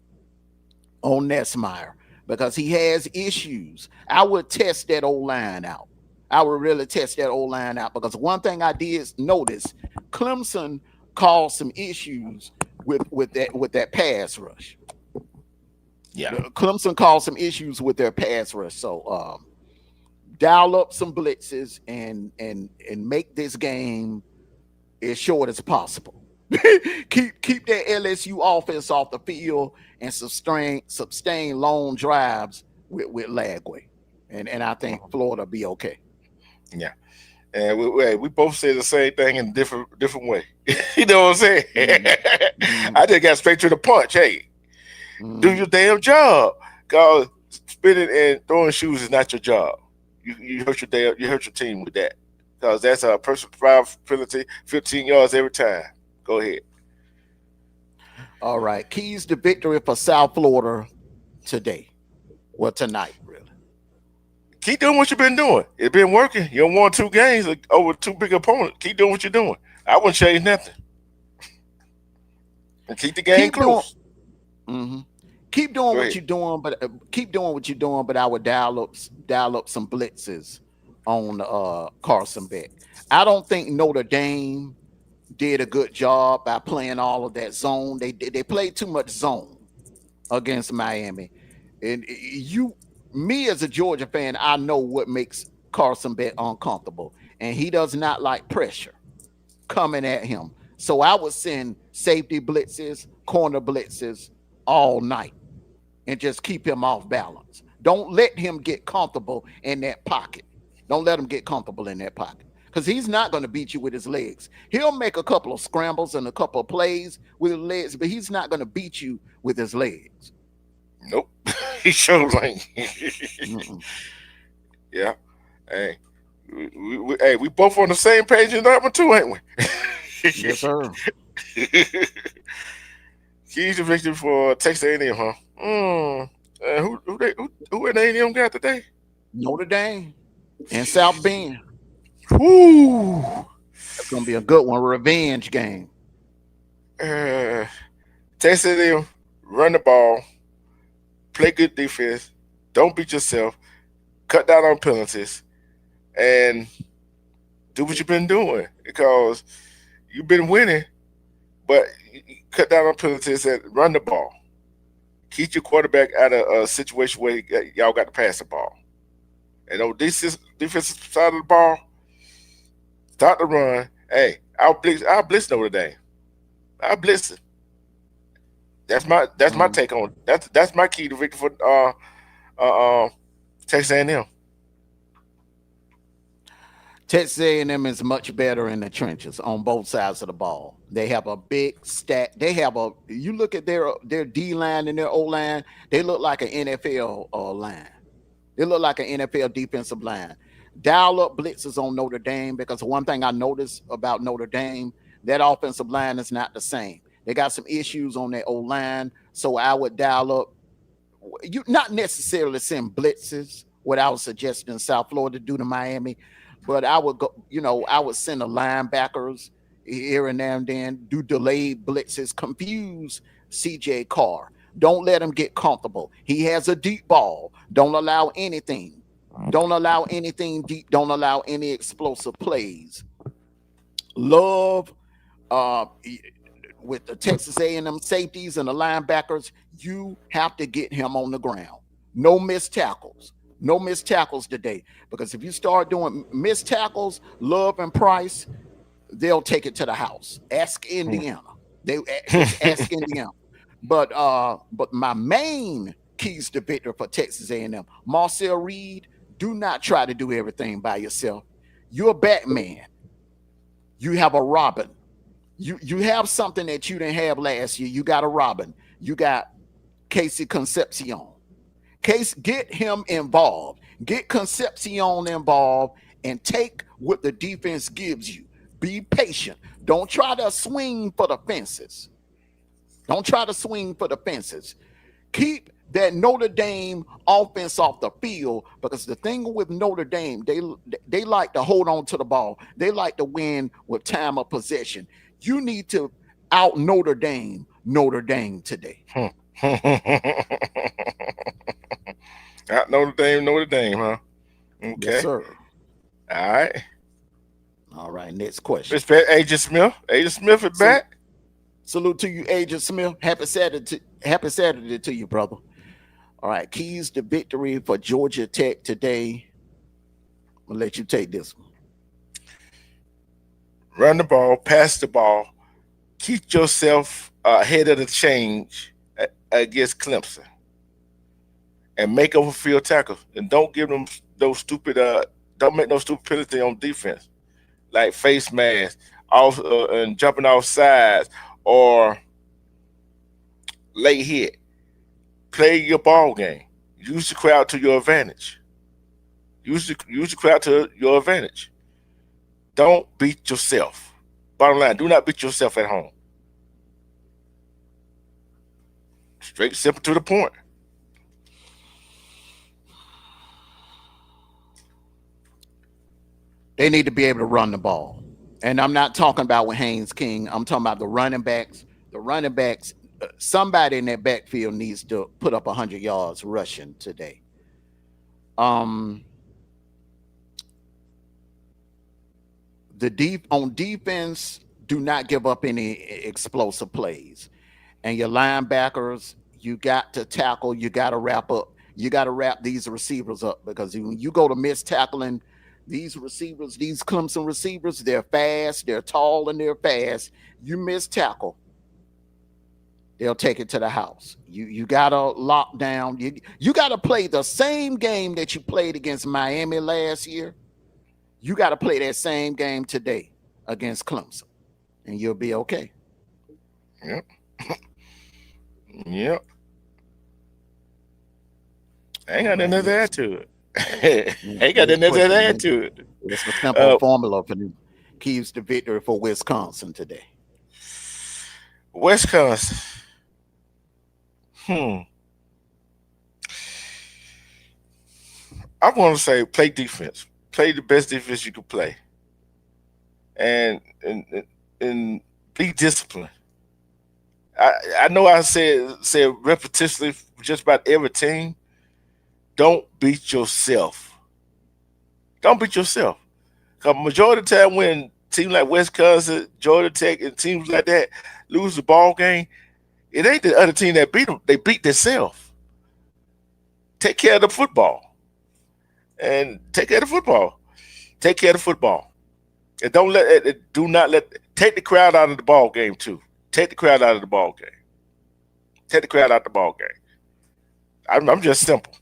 on Nesmeyer because he has issues. I would test that old line out. I would really test that old line out, because one thing I did notice, Clemson caused some issues with that pass rush. Yeah. Clemson caused some issues with their pass rush. So dial up some blitzes and make this game as short as possible. keep that LSU offense off the field and sustain long drives with Lagway. And I think Florida will be okay. Yeah. And we both say the same thing in different way. You know what I'm saying? Mm-hmm. I just got straight to the punch. Hey, do your damn job. Cause spinning and throwing shoes is not your job. You hurt your team with that. Cause that's a personal foul penalty, 15 yards every time. Go ahead. All right. Keys to victory for South Florida today. Well, tonight, really. Keep doing what you've been doing. It's been working. You won 2 games over 2 big opponents. Keep doing what you're doing. I wouldn't change nothing. And keep the game close. Keep doing what you're doing, but I would dial up some blitzes on Carson Beck. I don't think Notre Dame did a good job by playing all of that zone. They played too much zone against Miami. And me as a Georgia fan, I know what makes Carson Beck uncomfortable, and he does not like pressure coming at him. So I would send safety blitzes, corner blitzes all night and just keep him off balance. Don't let him get comfortable in that pocket. Don't let him get comfortable in that pocket, because he's not going to beat you with his legs. He'll make a couple of scrambles and a couple of plays with his legs, but he's not going to beat you with his legs. Nope. He showed like yeah. Hey, we both on the same page in that one too, ain't we? Yes, sir. Keys to victory for Texas A&M, huh? Who in A&M got today? Notre Dame and South Bend. Woo! That's gonna be a good one. Revenge game. Texas A&M, run the ball, play good defense, don't beat yourself, cut down on penalties, and do what you've been doing, because you've been winning, but cut down on penalties and run the ball. Keep your quarterback out of a situation where y'all got to pass the ball. And on this defensive side of the ball, start the run. Hey, I'll blitz Notre Dame. I'll blitz it. That's my take on it. That's my key to victory for Texas A&M. Texas A&M is much better in the trenches on both sides of the ball. They have a big stack. You look at their D line and their O line, they look like an NFL line. They look like an NFL defensive line. Dial up blitzes on Notre Dame, because one thing I noticed about Notre Dame, that offensive line is not the same. They got some issues on their O line, so I would dial up. You not necessarily send blitzes, what I was suggesting South Florida do to Miami, but I would go. I would send the linebackers here and there and then, do delayed blitzes, confuse CJ Carr. Don't let him get comfortable. He has a deep ball. Don't allow anything. Don't allow anything deep. Don't allow any explosive plays. Love with the Texas A&M safeties and the linebackers, you have to get him on the ground. No missed tackles. No missed tackles today. Because if you start doing missed tackles, Love and Price, they'll take it to the house. Ask Indiana. Just ask Indiana. But my main keys to victory for Texas A&M, Marcel Reed, do not try to do everything by yourself. You're a Batman. You have a Robin. You have something that you didn't have last year. You got a Robin. You got Casey Concepcion. Get him involved. Get Concepcion involved and take what the defense gives you. Be patient. Don't try to swing for the fences. Don't try to swing for the fences. Keep that Notre Dame offense off the field, because the thing with Notre Dame, they like to hold on to the ball. They like to win with time of possession. You need to out Notre Dame today. Out Notre Dame, huh? Okay. Yes, sir. All right. All right, next question. Respect Agent Smith. Agent Smith is back. Salute to you, Agent Smith. Happy Saturday to you, brother. All right, keys to victory for Georgia Tech today. I'm gonna let you take this one. Run the ball, pass the ball, keep yourself ahead of the change against Clemson, and make over field tackles. And don't give them those stupid. Don't make no stupid penalty on defense, like face mask, off and jumping off sides or late hit. Play your ball game. Use the crowd to your advantage. Use the crowd to your advantage. Don't beat yourself. Bottom line, do not beat yourself at home. Straight, simple, to the point. They need to be able to run the ball. And I'm not talking about with Haynes King. I'm talking about the running backs. The running backs, somebody in that backfield needs to put up 100 yards rushing today. On defense, do not give up any explosive plays. And your linebackers, you got to tackle. You got to wrap up. You got to wrap these receivers up, because when you go to miss tackling these receivers, these Clemson receivers, they're fast, they're tall, and they're fast. You miss tackle, they'll take it to the house. You got to lock down. You got to play the same game that you played against Miami last year. You got to play that same game today against Clemson, and you'll be okay. Yep. Yep. Ain't got nothing to add to it. Ain't got nothing to add to it. It's a simple formula for the keys to victory for Wisconsin today. Wisconsin. I want to say play defense. Play the best defense you can play. And be disciplined. I know I said repetitively just about every team. Don't beat yourself. Don't beat yourself. Because majority of the time when teams like Wisconsin, Georgia Tech, and teams like that lose the ball game, it ain't the other team that beat them. They beat themselves. Take care of the football. And take care of the football. Take care of the football. And take the crowd out of the ball game too. Take the crowd out of the ball game. Take the crowd out of the ball game. I'm just simple.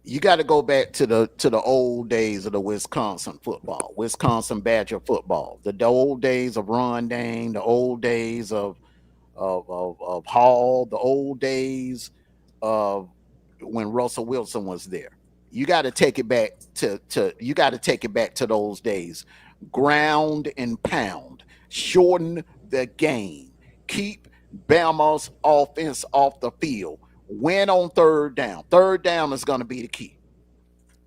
You got to go back to the old days of the Wisconsin football, Wisconsin Badger football, the old days of Ron Dane, the old days of Hall, the old days of when Russell Wilson was there. You got to take it back to those days. Ground and pound, shorten the game, keep Bama's offense off the field. Win on third down. Third down is going to be the key.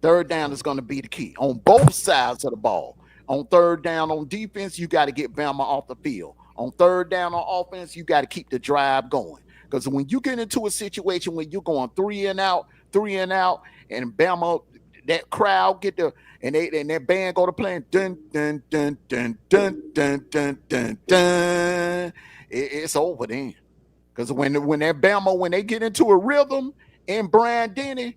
Third down is going to be the key on both sides of the ball. On third down on defense, you got to get Bama off the field. On third down on offense, you got to keep the drive going. Because when you get into a situation where you're going three and out, and Bama, that crowd get the and that band go to playing dun dun dun dun dun dun dun dun dun, it's over then. Because when that Bama, when they get into a rhythm in Brian Denny,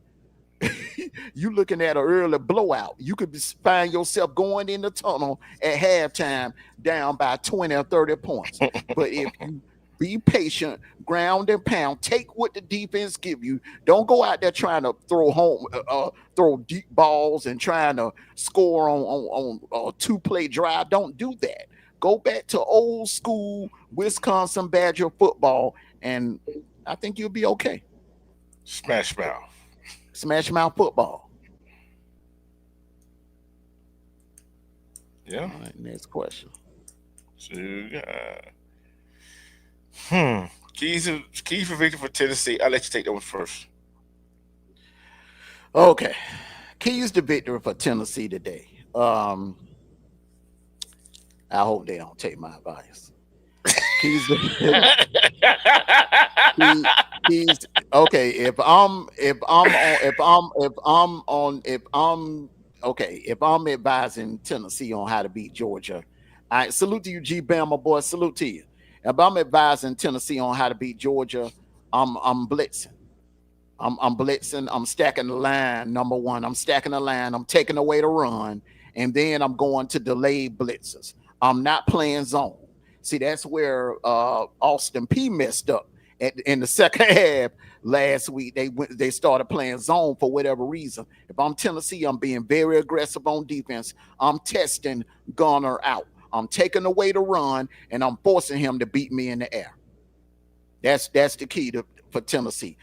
you looking at an early blowout. You could find yourself going in the tunnel at halftime down by 20 or 30 points. But if you be patient, ground and pound, take what the defense give you. Don't go out there trying to throw deep balls and trying to score on a 2-play drive. Don't do that. Go back to old school Wisconsin Badger football, and I think you'll be okay. Smash mouth. Smash mouth football. Yeah. All right, next question. So, keys for victory for Tennessee. I'll let you take that one first. Okay. Keys to victory for Tennessee today. I hope they don't take my advice. Keys to keys. Okay, if I'm advising Tennessee on how to beat Georgia, I salute to you, G Bama boy. Salute to you. If I'm advising Tennessee on how to beat Georgia, I'm blitzing. I'm blitzing. I'm stacking the line. Number one, I'm stacking the line. I'm taking away the run, and then I'm going to delayed blitzes. I'm not playing zone. See, that's where Austin P messed up in the second half last week. They started playing zone for whatever reason. If I'm Tennessee, I'm being very aggressive on defense. I'm testing Gunner out. I'm taking away the run, and I'm forcing him to beat me in the air. That's the key for Tennessee.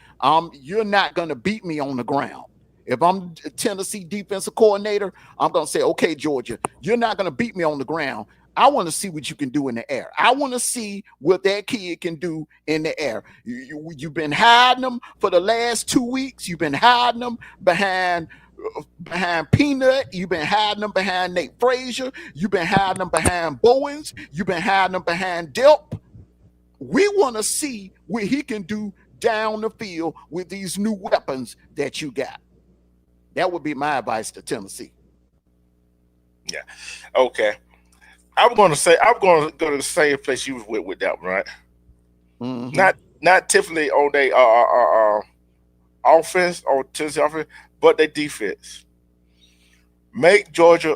You're not gonna beat me on the ground. If I'm Tennessee defensive coordinator, I'm gonna say, okay, Georgia, you're not gonna beat me on the ground. I want to see what you can do in the air. I want to see what that kid can do in the air. You've been hiding them for the last 2 weeks. You've been hiding them behind Peanut. You've been hiding them behind Nate Frazier. You've been hiding them behind Bowens. You've been hiding them behind Delp. We want to see what he can do down the field with these new weapons that you got. That would be my advice to Tennessee. Yeah. Okay. I'm going to go to the same place you was with that one, right? Mm-hmm. Not typically on their offense or Tennessee offense, but their defense. Make Georgia,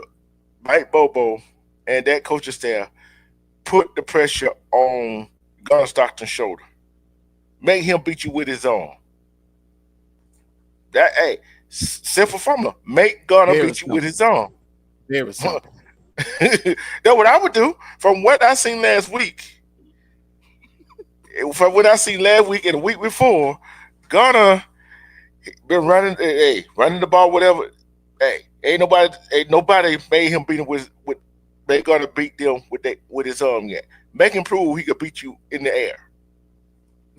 Mike Bobo, and that coaching staff put the pressure on Gunnar Stockton's shoulder. Make him beat you with his own. Simple formula. Make Gunnar beat you with his own. Very simple. That's what I would do. From what I seen last week, and the week before, Gunnar been running the ball, whatever. Ain't nobody made him beat him with they gonna beat them with his arm yet. Make him prove he could beat you in the air.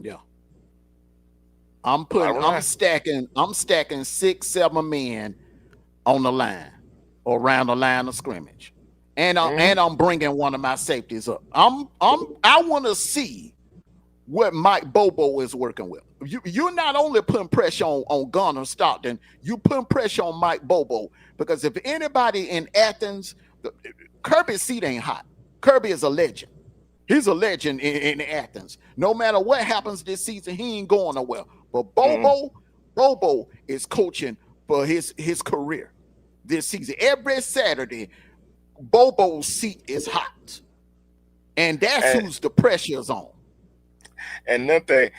Yeah. I'm stacking 6-7 men on the line or around the line of scrimmage. And I'm bringing one of my safeties up. I want to see what Mike Bobo is working with. You're not only putting pressure on Gunnar Stockton, you putting pressure on Mike Bobo, because if anybody in Athens, Kirby's seat ain't hot. Kirby is a legend. He's a legend in Athens. No matter what happens this season, he ain't going nowhere. But Bobo is coaching for his career this season. Every Saturday, Bobo's seat is hot. And that's who's the pressure's on. And another thing,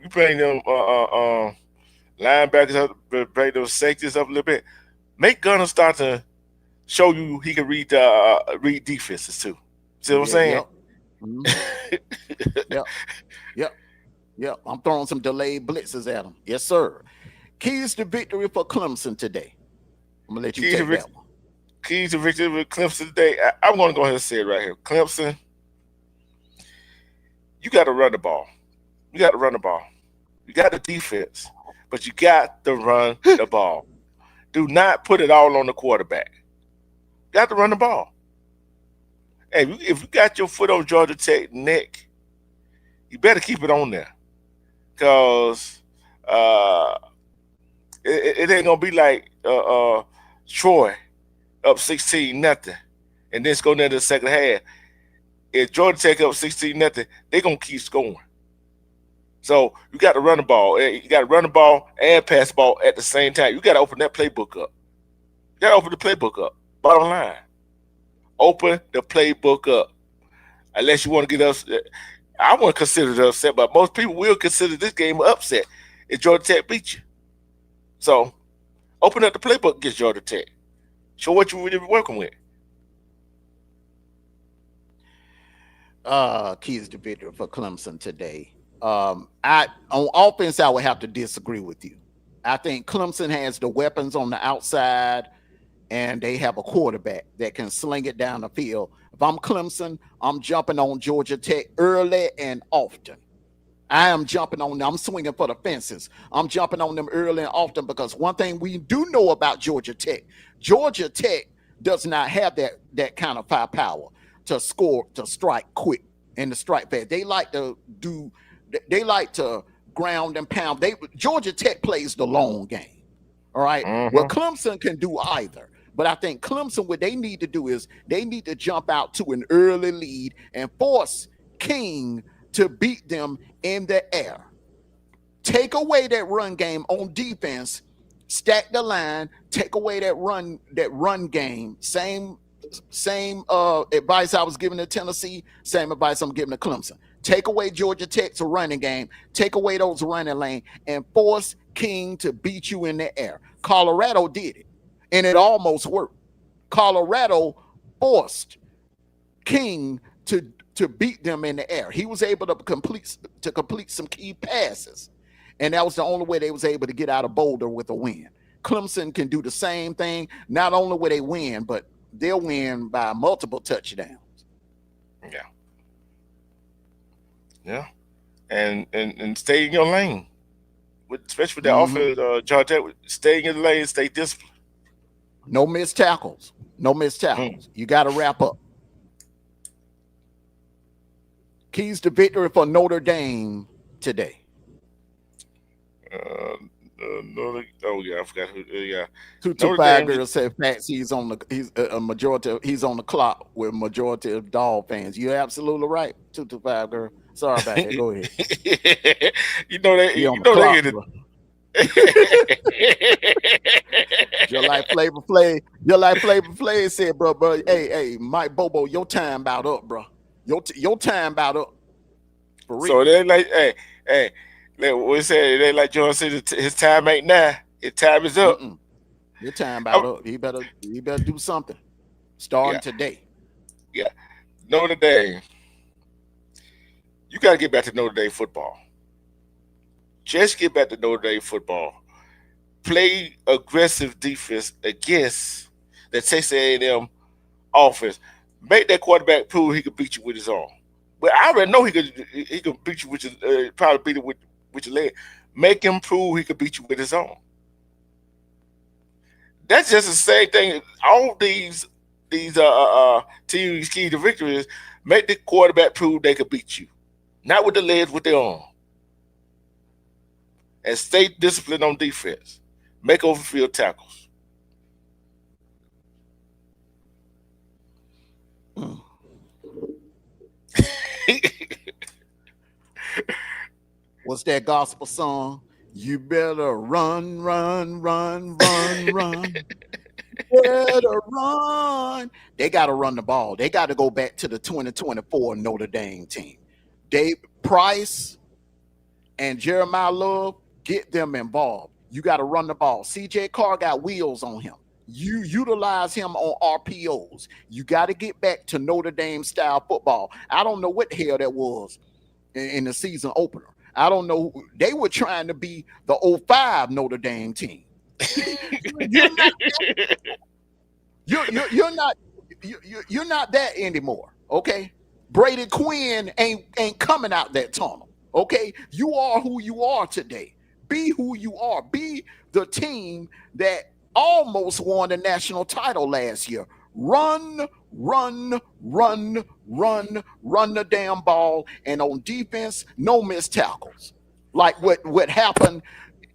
you bring them linebackers up, bring those safeties up a little bit. Make Gunnar start to show you he can read defenses too. See what I'm saying? Yep. Mm-hmm. Yep. I'm throwing some delayed blitzes at him. Yes, sir. Keys to victory for Clemson today. I'm gonna let you take that one. Keys to victory with Clemson today. I'm gonna go ahead and say it right here. Clemson, you got to run the ball. You got the defense, but you got to run the ball. Do not put it all on the quarterback. You got to run the ball. Hey, if you got your foot on Georgia Tech neck, you better keep it on there, because it ain't gonna be like Troy up 16-0, and then it's going into the second half. If Georgia Tech up 16-0, they're gonna keep scoring. So you got to run the ball. You got to run the ball and pass the ball at the same time. You got to open that playbook up. You got to open the playbook up. Bottom line, open the playbook up. Unless you want to get upset. I want to consider it upset, but most people will consider this game an upset if Georgia Tech beat you. So open up the playbook against Georgia Tech. Show what you're really working with. Keys to victory for Clemson today. I on offense, I would have to disagree with you. I think Clemson has the weapons on the outside, and they have a quarterback that can sling it down the field. If I'm Clemson, I'm jumping on Georgia Tech early and often. I am jumping on them. I'm swinging for the fences. I'm jumping on them early and often because one thing we do know about Georgia Tech does not have that kind of firepower to score, to strike quick and to strike fast. They like to ground and pound. Georgia Tech plays the long game. All right. Well, Mm-hmm. Clemson can do either. But I think Clemson, what they need to do is they need to jump out to an early lead and force King to beat them in the air. Take away that run game on defense, stack the line, take away that run game. Same advice I was giving to Tennessee, same advice I'm giving to Clemson. Take away Georgia Tech's running game, take away those running lane, and force King to beat you in the air. Colorado did it, and it almost worked. Colorado forced King to beat them in the air. He was able to complete some key passes, and that was the only way they was able to get out of Boulder with a win. Clemson can do the same thing. Not only will they win, but they'll win by multiple touchdowns. Yeah. Yeah. And stay in your lane. Especially with that offense, Georgia, stay in your lane, stay disciplined. No missed tackles. No missed tackles. You got to wrap up. Keys to victory for Notre Dame today. Oh yeah, I forgot who. Yeah, 225 girls said Fats. He's on the clock with majority of Dog fans. You're absolutely right. 225 girl. Sorry about that. Go ahead. you know they. He on You the know clock. they. Just like Flavor Flav. Just like Flavor Flav said, bro. Hey, Mike Bobo, your time about up, bro. Your time about up. For real. So they like, hey. Like we said, they like John said, his time ain't now. His time is up. Your time about up. He better do something. Starting today. Yeah. Notre Dame. You got to get back to Notre Dame football. Just get back to Notre Dame football. Play aggressive defense against that Texas A&M offense. Make that quarterback prove he could beat you with his arm. But I already know he could beat you with your probably beat it with your leg. Make him prove he could beat you with his own. That's just the same thing. All these teams key to victory is make the quarterback prove they could beat you, not with the legs, with their arm, and stay disciplined on defense. Make overfield tackles. What's that gospel song? You better run, run, run, run, run. Better run. They got to run the ball. They got to go back to the 2024 Notre Dame team. Dave Price and Jeremiah Love, get them involved. You got to run the ball. CJ Carr got wheels on him. You utilize him on RPOs. You got to get back to Notre Dame style football. I don't know what the hell that was in the season opener. I don't know. They were trying to be the 05 Notre Dame team. You're not that anymore. Okay. Brady Quinn ain't coming out that tunnel. Okay. You are who you are today. Be who you are. Be the team that almost won the national title last year. Run, run, run, run, run the damn ball. And on defense, no missed tackles. Like what happened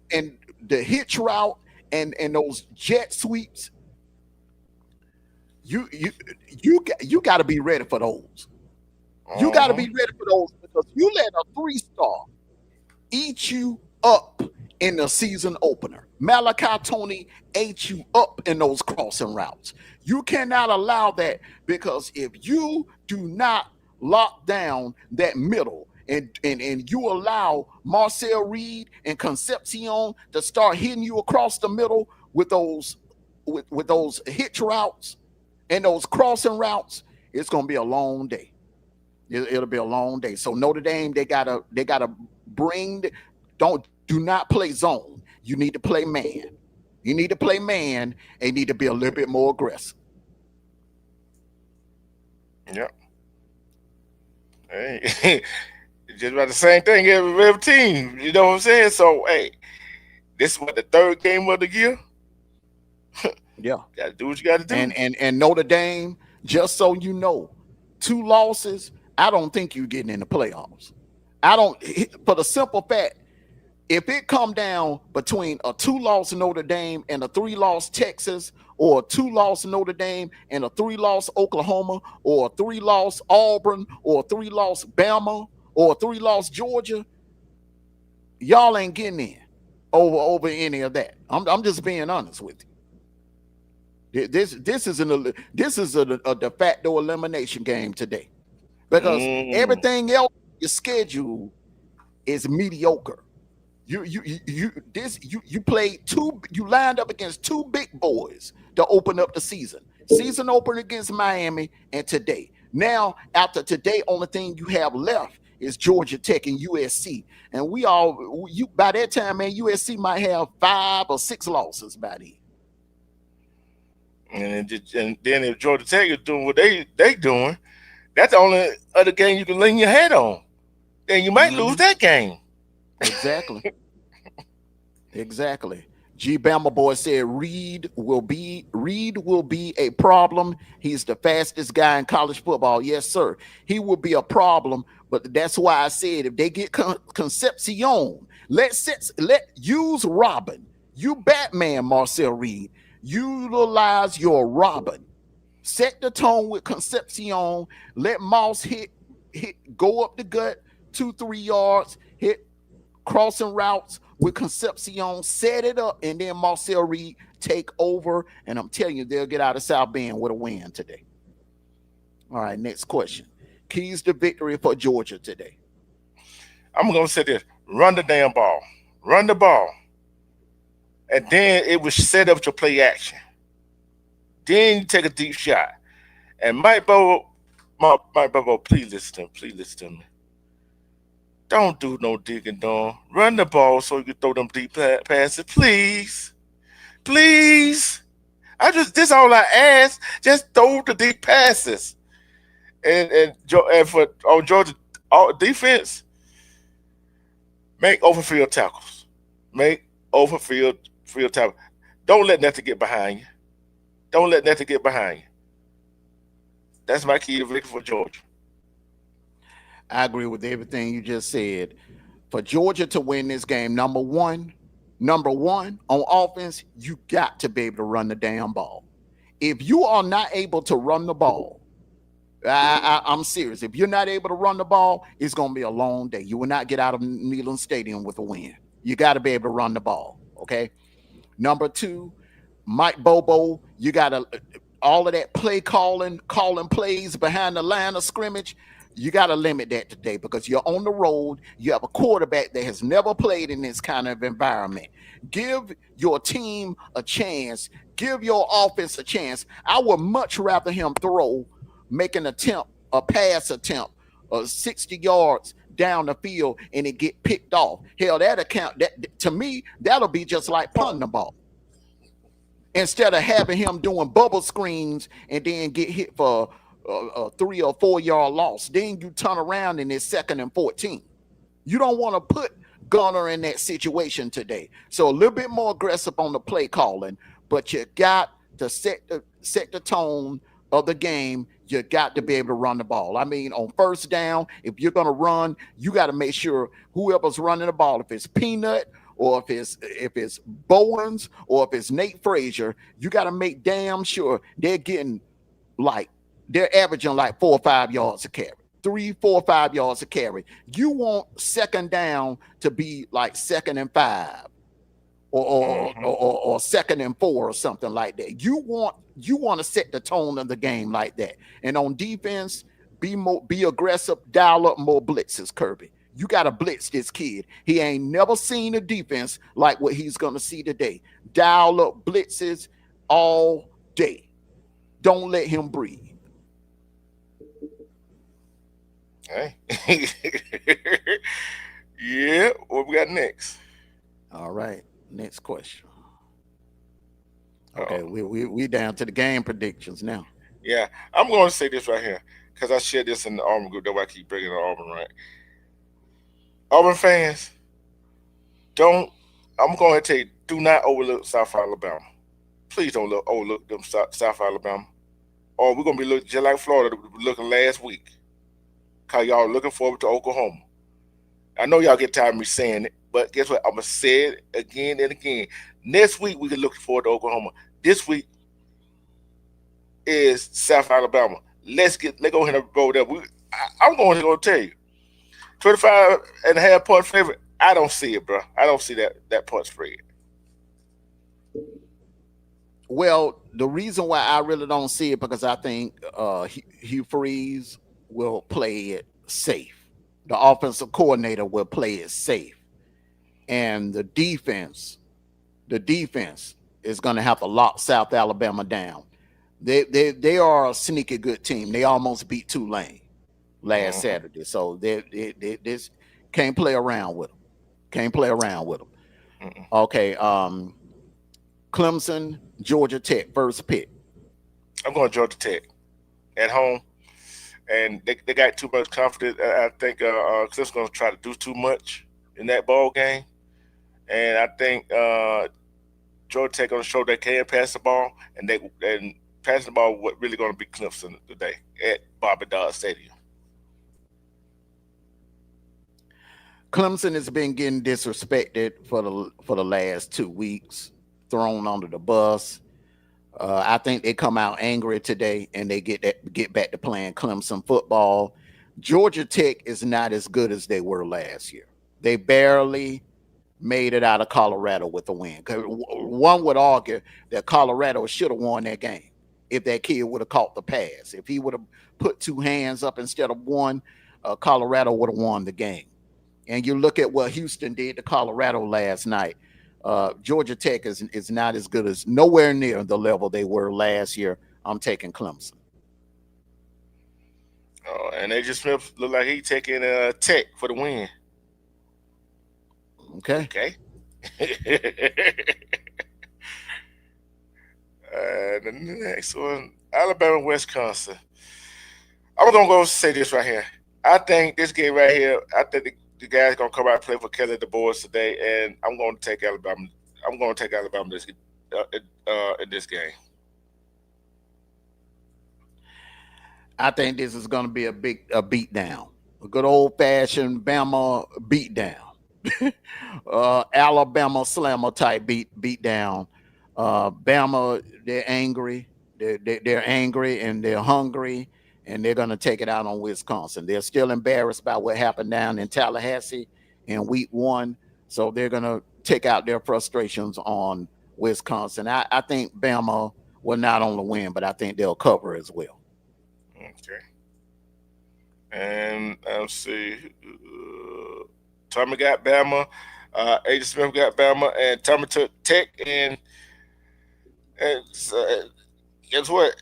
in the hitch route and those jet sweeps. You got to be ready for those. You got to be ready for those because you let a 3-star eat you up in the season opener. Malachi Tony ate you up in those crossing routes. You cannot allow that because if you do not lock down that middle and you allow Marcel Reed and Concepcion to start hitting you across the middle with those hitch routes and those crossing routes, it's going to be a long day. It'll be a long day. So Notre Dame, they gotta bring. Do not play zone. You need to play man. You need to play man, and you need to be a little bit more aggressive. Yeah. Hey, just about the same thing every team. You know what I'm saying? So hey, this is what the third game of the year. Yeah. Gotta do what you gotta do. And Notre Dame, just so you know, 2 losses. I don't think you're getting in the playoffs. I don't, for the simple fact, if it come down between a 2-loss Notre Dame and a 3-loss Texas, or a 2-loss Notre Dame and a 3-loss Oklahoma, or a 3-loss Auburn, or a 3-loss Bama, or a 3-loss Georgia, y'all ain't getting in over any of that. I'm just being honest with you. This is a de facto elimination game today, because Mm. everything else your schedule is mediocre. You played two. You lined up against two big boys to open up the season. Season opener against Miami, and today. Now after today, only thing you have left is Georgia Tech and USC. And you by that time, man, USC might have 5 or 6 losses by then. And then if Georgia Tech is doing what they doing, that's the only other game you can lean your head on. Then you might lose Mm-hmm. that game. Exactly. Exactly. G Bama boy said Reed will be a problem. He's the fastest guy in college football. Yes, sir. He will be a problem, but that's why I said if they get Concepcion, let use Robin. You Batman, Marcel Reed. Utilize your Robin. Set the tone with Concepcion. Let Moss go up the gut 2-3 yards, hit crossing routes with Concepcion, set it up, and then Marcel Reed take over. And I'm telling you, they'll get out of South Bend with a win today. All right, next question. Keys to victory for Georgia today. I'm gonna say this: run the damn ball, run the ball, and then it was set up to play action. Then you take a deep shot. And Mike Bobo, please listen to me. Please listen to me. Don't do no digging, Don. Run the ball so you can throw them deep passes, please, please. This all I ask. Just throw the deep passes. And for on Georgia defense, make overfield tackles. Make overfield field tackles. Don't let nothing get behind you. Don't let nothing get behind you. That's my key to victory for Georgia. I agree with everything you just said. For Georgia to win this game, number one on offense, you got to be able to run the damn ball. If you are not able to run the ball, I'm serious. If you're not able to run the ball, it's going to be a long day. You will not get out of Neyland Stadium with a win. You got to be able to run the ball. Okay. Number two, Mike Bobo, you got to all of that calling plays behind the line of scrimmage. You got to limit that today because you're on the road. You have a quarterback that has never played in this kind of environment. Give your team a chance. Give your offense a chance. I would much rather him make an attempt, a pass attempt, 60 yards down the field and it get picked off. Hell, that to me, that'll be just like punting the ball. Instead of having him doing bubble screens and then get hit for a 3 or 4 yard loss. Then you turn around and it's 2nd and 14. You don't want to put Gunner in that situation today. So a little bit more aggressive on the play calling, but you got to set the tone of the game. You got to be able to run the ball. I mean, on first down, if you're going to run, you got to make sure whoever's running the ball, if it's Peanut or if it's Bowens or if it's Nate Frazier, you got to make damn sure they're averaging like 4 or 5 yards a carry. 3, 4, 5 yards a carry. You want second down to be like 2nd and 5 or 2nd and 4 or something like that. You want to set the tone of the game like that. And on defense, be aggressive, dial up more blitzes, Kirby. You got to blitz this kid. He ain't never seen a defense like what he's going to see today. Dial up blitzes all day. Don't let him breathe. Hey. Yeah, what we got next? All right. Next question. Oh, Okay, we down to the game predictions now. yeah. I'm going to say this right here because I shared this in the Auburn group. That's why I keep bringing it Auburn, right? Auburn fans, don't. I'm going to tell you, do not overlook South Alabama. Please don't overlook them South Alabama. Or we're going to be looking just like Florida looking last week. Because y'all looking forward to Oklahoma. I know y'all get tired of me saying it, but guess what? I'm going to say it again and again. Next week, we can look forward to Oklahoma. This week is South Alabama. Let's go ahead and roll that. I'm going to go tell you, 25.5 point favorite. I don't see it, bro. I don't see that point spread. Well, the reason why I really don't see it because I think Hugh Freeze will play it safe. The offensive coordinator will play it safe, and the defense is going to have to lock South Alabama down. They are a sneaky good team. They almost beat Tulane last Mm-hmm. Saturday, so they this can't play around with them. Can't play around with them. Mm-mm. Okay, Clemson, Georgia Tech, first pick. I'm going Georgia Tech at home, and they got too much confidence. I think Cliff's going to try to do too much in that ball game, and I think Georgia Tech going to show they can pass the ball, and passing the ball what really going to be Clemson today at Bobby Dodd Stadium. Clemson has been getting disrespected for the last 2 weeks, thrown under the bus. I think they come out angry today and they get back to playing Clemson football. Georgia Tech is not as good as they were last year. They barely made it out of Colorado with a win. 'Cause one would argue that Colorado should have won that game if that kid would have caught the pass. If he would have put two hands up instead of one, Colorado would have won the game. And you look at what Houston did to Colorado last night. Georgia Tech is not as good as nowhere near the level they were last year. I'm taking Clemson. And AJ Smith look like he taking Tech for the win. Okay. Okay. The next one, Alabama, Wisconsin. I'm gonna go say this right here. I think this game right here. I think the guys gonna come out and play for Kelly DeBoer today, and I'm gonna take Alabama. I'm gonna take Alabama in this game. I think this is going to be a beat down, a good old fashioned Bama beat down. Alabama slammer type beat down. Bama, they're angry. They're angry and they're hungry, and they're going to take it out on Wisconsin. They're still embarrassed by what happened down in Tallahassee in week 1, so they're going to take out their frustrations on Wisconsin. I think Bama will not only win, but I think they'll cover as well. Okay. And let's see. Tommy got Bama. AJ Smith got Bama, and Tommy took Tech. And guess what?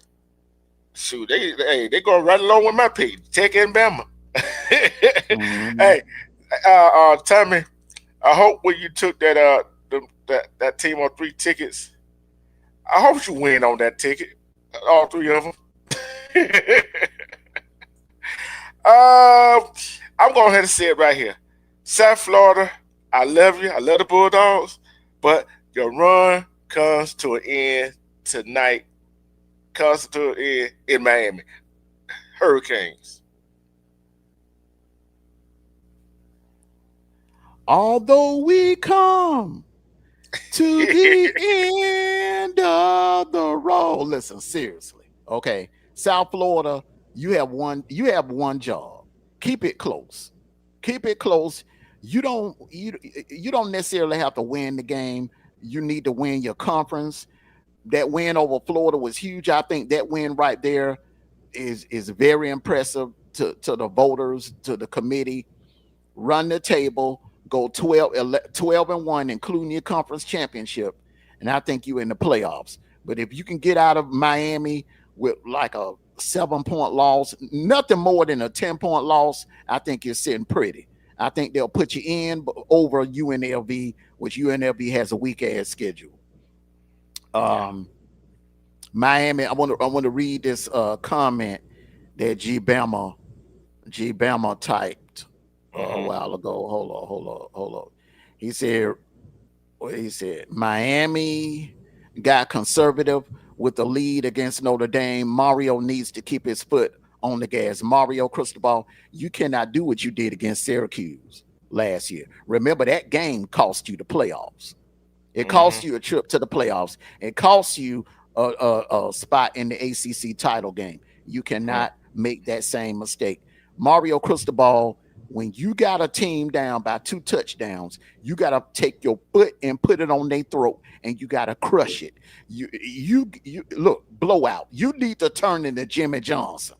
Shoot, they going right along with my pick, Tech and Bama. Mhm. Hey, Tommy, I hope when you took that team on 3 tickets, I hope you win on that ticket, all 3 of them. uh, I'm going ahead and say it right here. South Florida, I love you. I love the Bulldogs, but your run comes to an end tonight. Comes to an end in Miami. Hurricanes. Although we come to the end of the road. Listen, seriously. Okay. South Florida, you have one job. Keep it close. Keep it close. You don't necessarily have to win the game. You need to win your conference. That win over Florida was huge. I think that win right there is very impressive to the voters, to the committee. Run the table, go 12-1, including your conference championship, and I think you're in the playoffs. But if you can get out of Miami with like a 7-point loss, nothing more than a 10-point loss, I think you're sitting pretty. I think they'll put you in over UNLV, which UNLV has a weak ass schedule. Yeah. Miami, I want to read this comment that G Bama typed a Mm-hmm. while ago. Hold on. He said he said Miami got conservative with the lead against Notre Dame. Mario needs to keep his foot on the gas. Mario Cristobal, you cannot do what you did against Syracuse last year. Remember that game cost you the playoffs. It Mm-hmm. costs you a trip to the playoffs. It costs you a spot in the ACC title game. You Mm-hmm. cannot make that same mistake. Mario Cristobal, when you got a team down by 2 touchdowns, you got to take your foot and put it on their throat, and you got to crush it. You look blowout. You need to turn into Jimmy Johnson.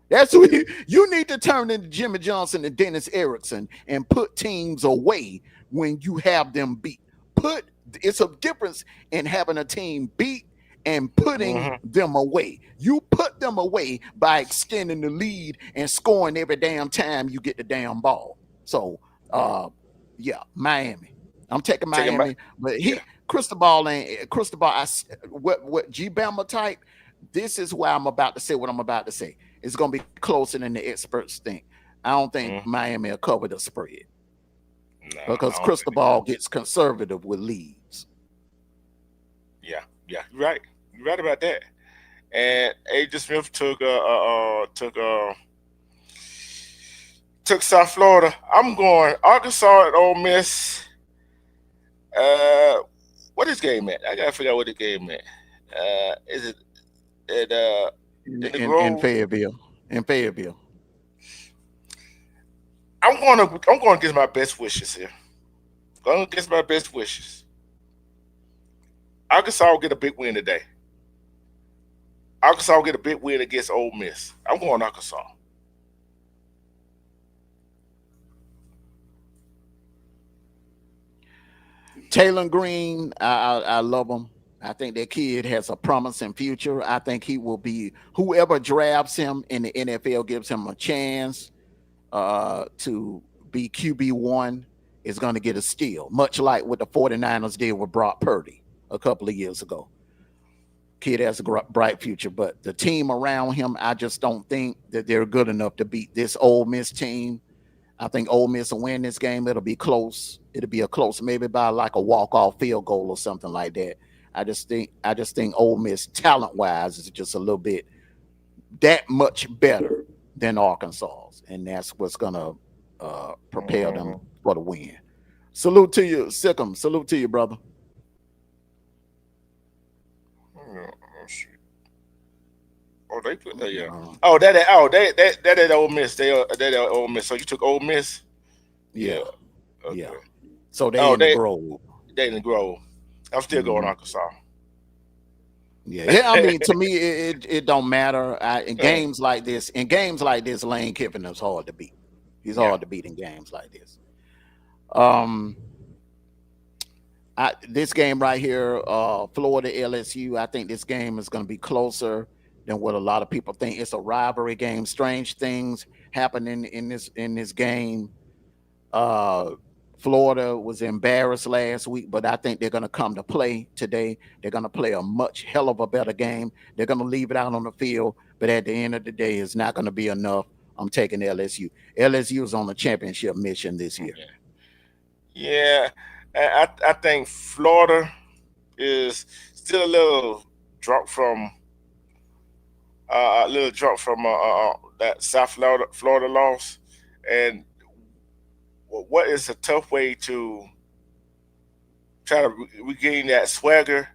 That's what you need to turn into Jimmy Johnson and Dennis Erickson and put teams away when you have them beat. Put it's a difference in having a team beat and putting Mm-hmm. them away. You put them away by extending the lead and scoring every damn time you get the damn ball. So uh yeah, Miami. I'm taking Taking my Miami, but yeah. Cristobal ain't Cristobal. What G Bama type. This is why I'm about to say what I'm about to say. It's going to be closer than the experts think. I don't think Mm-hmm. Miami will cover the spread No, because I don't think they Cristobal gets conservative with leads. yeah, yeah, you're right. You're right about that. And AJ Smith took South Florida. I'm going Arkansas at Ole Miss. Uh, what is game at? I gotta figure out what the game at. Is it at in the In Grove? Fayetteville. In Fayetteville. I'm going against my best wishes here. Going against my best wishes. Arkansas will get a big win today. Arkansas will get a big win against Ole Miss. I'm going Arkansas. Taylor Green, I love him. I think that kid has a promising future. I think he will be whoever drafts him in the NFL gives him a chance to be QB1 is going to get a steal, much like what the 49ers did with Brock Purdy a couple of years ago. Kid has a bright future, but the team around him, I just don't think that they're good enough to beat this Ole Miss team. I think Ole Miss will win this game. It'll be close. It'll be a close, maybe by like a walk-off field goal or something like that. I just think Ole Miss talent wise is just a little bit that much better than Arkansas's, and that's what's gonna propel them Mm-hmm. for the win. Salute to you, Sikkim. Salute to you, brother. Oh, shoot. Oh, they put that, yeah. Uh, Oh, that at Ole Miss. That at Ole Miss. So you took Ole Miss? Yeah. yeah, yeah. Okay. So they Oh, in the Grove. they in the Grove. I'm still going Mhm. Arkansas. Yeah. I mean, to me, it don't matter. Mm, In games like this, Lane Kiffin is hard to beat. He's yeah. hard to beat in games like this. Um, this game right here, Florida LSU. I think this game is going to be closer than what a lot of people think. It's a rivalry game. Strange things happen in this game. Uh, Florida was embarrassed last week, but I think they're going to come to play today. They're going to play a much hell of a better game. They're going to leave it out on the field, but at the end of the day, it's not going to be enough. I'm taking LSU. LSU is on a championship mission this year. Yeah. Yeah. I think Florida is still a little drop from that South Florida loss. And what is a tough way to try to regain that swagger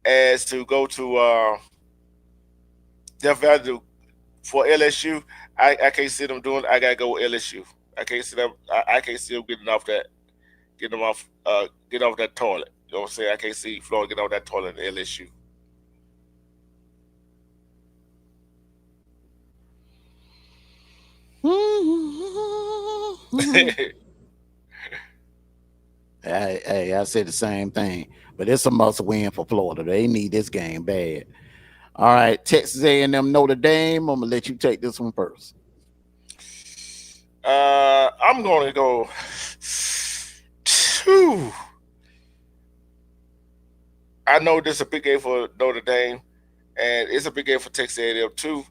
as to go to Death Valley for LSU. I can't see them doing. I gotta go with LSU. I can't see them. I can't see them getting off that toilet. You know what I'm saying? I can't see Florida getting off that toilet in LSU. Hey, I said the same thing, but it's a must win for Florida. They need this game bad. All right, Texas A&M Notre Dame. I'm gonna let you take this one first. I'm going to go. Whew. I know this is a big game for Notre Dame, and it's a big game for Texas A&M too.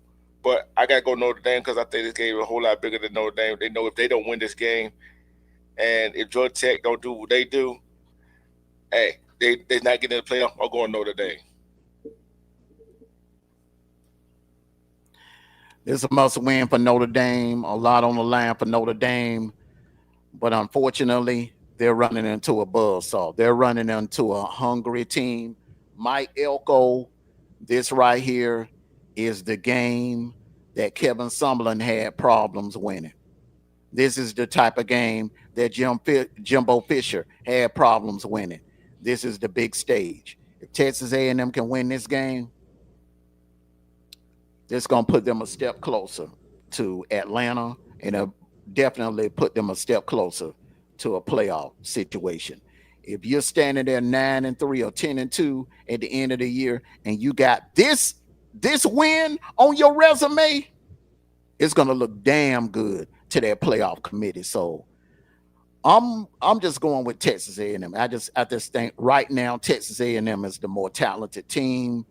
But I got to go Notre Dame because I think this game is a whole lot bigger than Notre Dame. They know if they don't win this game, and if Georgia Tech don't do what they do, hey, they're not getting in the playoff. I'll go on Notre Dame. This is a must win for Notre Dame. A lot on the line for Notre Dame, but unfortunately, they're running into a buzzsaw. They're running into a hungry team. Mike Elko, this right here is the game that Kevin Summerlin had problems winning. This is the type of game that Jimbo Fisher had problems winning. This is the big stage. If Texas A&M can win this game, it's going to put them a step closer to Atlanta, and definitely put them a step closer to a playoff situation. If you're standing there 9-3 or 10-2 at the end of the year, and you got this win on your resume, it's going to look damn good to that playoff committee. So I'm just going with Texas A&M. I just think right now Texas A&M is the more talented team.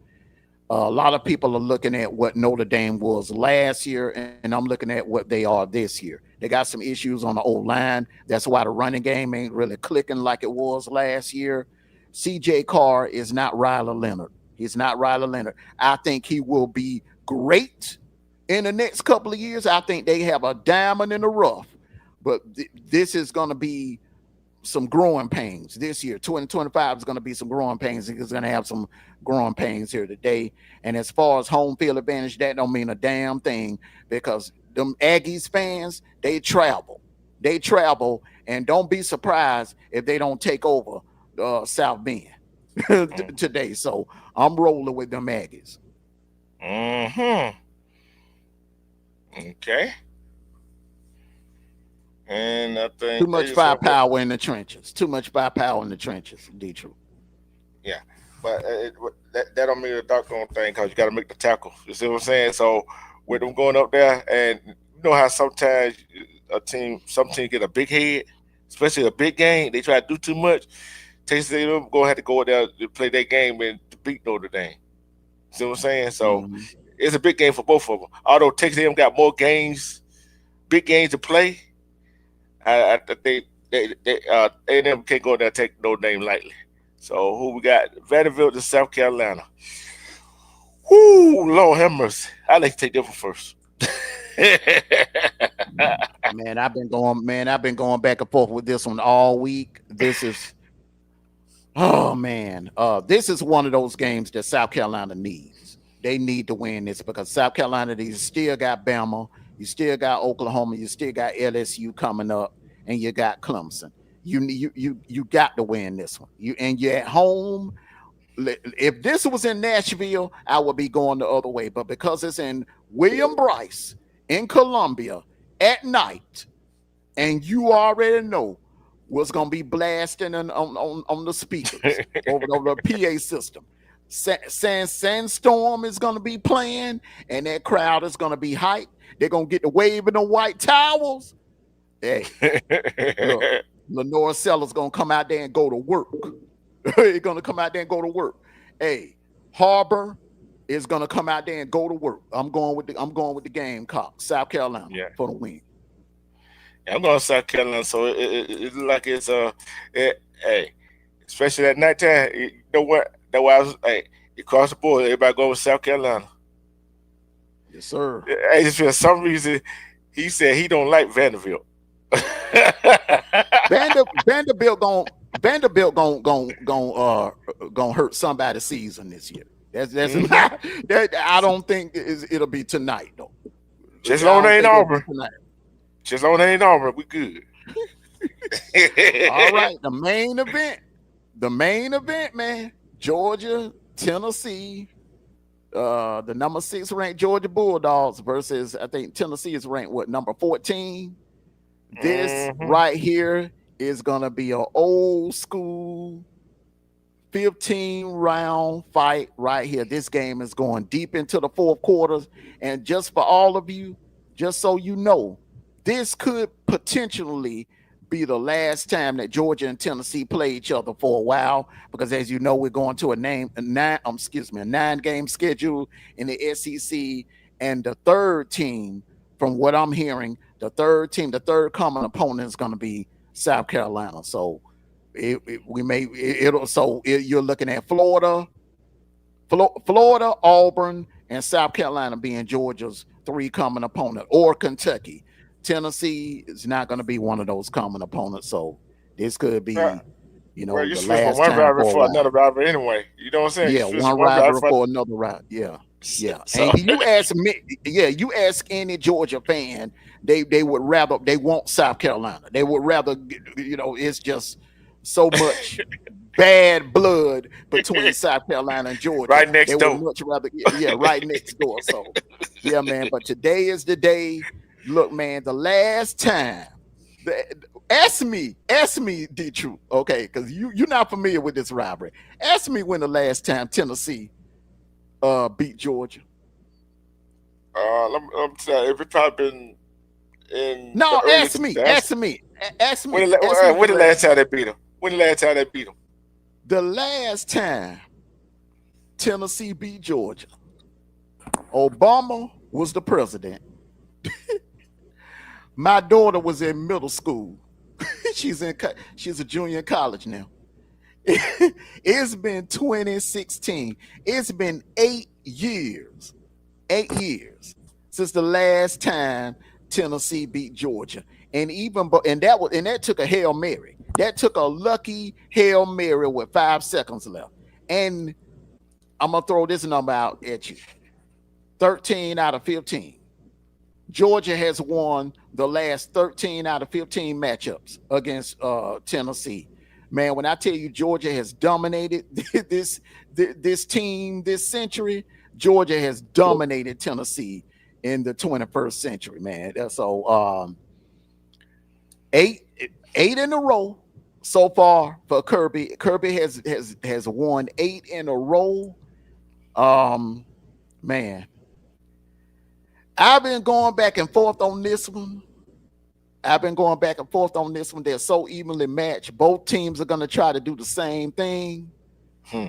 A lot of people are looking at what Notre Dame was last year, and I'm looking at what they are this year. They got some issues on the old line. That's why the running game ain't really clicking like it was last year. CJ Carr is not Riley Leonard. He's not Riley Leonard. I think he will be great in the next couple of years. I think they have a diamond in the rough, but this is going to be some growing pains this year. 2025 is going to be some growing pains. He's going to have some growing pains here today. And as far as home field advantage, that don't mean a damn thing, because them Aggies fans, they travel, and don't be surprised if they don't take over South Bend today. So I'm rolling with them Aggies. Mm-hmm. Okay. And I Too think much firepower in the trenches. Too much firepower in the trenches, Detroit. yeah, but that don't mean a doggone thing because you got to make the tackle. You see what I'm saying? So with them going up there, and you know how sometimes some team get a big head, especially a big game, they try to do too much. Texas A&M gonna have to go out there to play that game and to beat Notre Dame. See what I'm saying? So Mm-hmm. it's a big game for both of them. Although Texas A&M got more games, big games to play, I think A&M can't go there and take Notre Dame lightly. So who we got? Vanderbilt to South Carolina. Whoo, Lord have mercy. I like to take them first. I've been going back and forth with this one all week. This is Oh man, this is one of those games that South Carolina needs. They need to win this because South Carolina, you still got Bama, you still got Oklahoma, you still got LSU coming up, and you got Clemson. You got to win this one. You're at home. If this was in Nashville, I would be going the other way. But because it's in William Bryce in Columbia at night, and you already know what's going to be blasting on the speakers over the PA system. Sandstorm is going to be playing, and that crowd is going to be hyped. They're going to get the wave in the white towels. Hey, look, Lenore Sellers going to come out there and go to work. He's going to come out there and go to work. Hey, Harbor is going to come out there and go to work. I'm going with the Gamecocks, South Carolina, for the win. I'm going to South Carolina, so it's like it's hey, especially at nighttime. You know what? That's why I was across the board, everybody going with South Carolina. Yes, sir. Hey, just for some reason, he said he don't like Vanderbilt. Vanderbilt gonna hurt somebody's season this year. That's that I don't think it'll be tonight though. Just long ain't Auburn. Just on ain't Auburn, we good. All right, the main event, man. Georgia, Tennessee, the number 6 ranked Georgia Bulldogs versus I think Tennessee is ranked number 14. This right here is gonna be an old school 15 round fight right here. This game is going deep into the fourth quarters. And just for all of you, just so you know, this could potentially be the last time that Georgia and Tennessee play each other for a while, because as you know, we're going to a 9-game schedule in the SEC, and the third team, from what I'm hearing, the third common opponent is going to be South Carolina. So you're looking at Florida, Auburn, and South Carolina being Georgia's three common opponent, or Kentucky. Tennessee is not going to be one of those common opponents. So this could be, Well, you the switch from last one time rivalry for a for while. another rivalry anyway. You know what I'm saying? Yeah, You switch one from one rivalry rivalry for another rivalry. Yeah. So, And you ask me, you ask any Georgia fan, they want South Carolina. They would rather, it's just so much bad blood between South Carolina and Georgia. right next They would door. much rather, right next door. So, yeah, man. But today is the day. Look, man, the last time. Ask me, D. True, okay? Because you're not familiar with this rivalry. Ask me when the last time Tennessee beat Georgia. Let me tell you, it's probably been in No, the early ask me. 2000s. When the last time they beat them? When the last time they beat them? The last time Tennessee beat Georgia, Obama was the president. My daughter was in middle school. She's a junior in college now. It's been 2016. It's been 8 years. 8 years since the last time Tennessee beat Georgia. And that took a Hail Mary. That took a lucky Hail Mary with 5 seconds left. And I'm gonna throw this number out at you. 13 out of 15. Georgia has won the last 13 out of 15 matchups against Tennessee. Man, when I tell you Georgia has dominated this team this century, Georgia has dominated Tennessee in the 21st century, man. So 8 in a row so far for Kirby. Kirby has won 8 in a row. Man, I've been going back and forth on this one. They're so evenly matched. Both teams are going to try to do the same thing.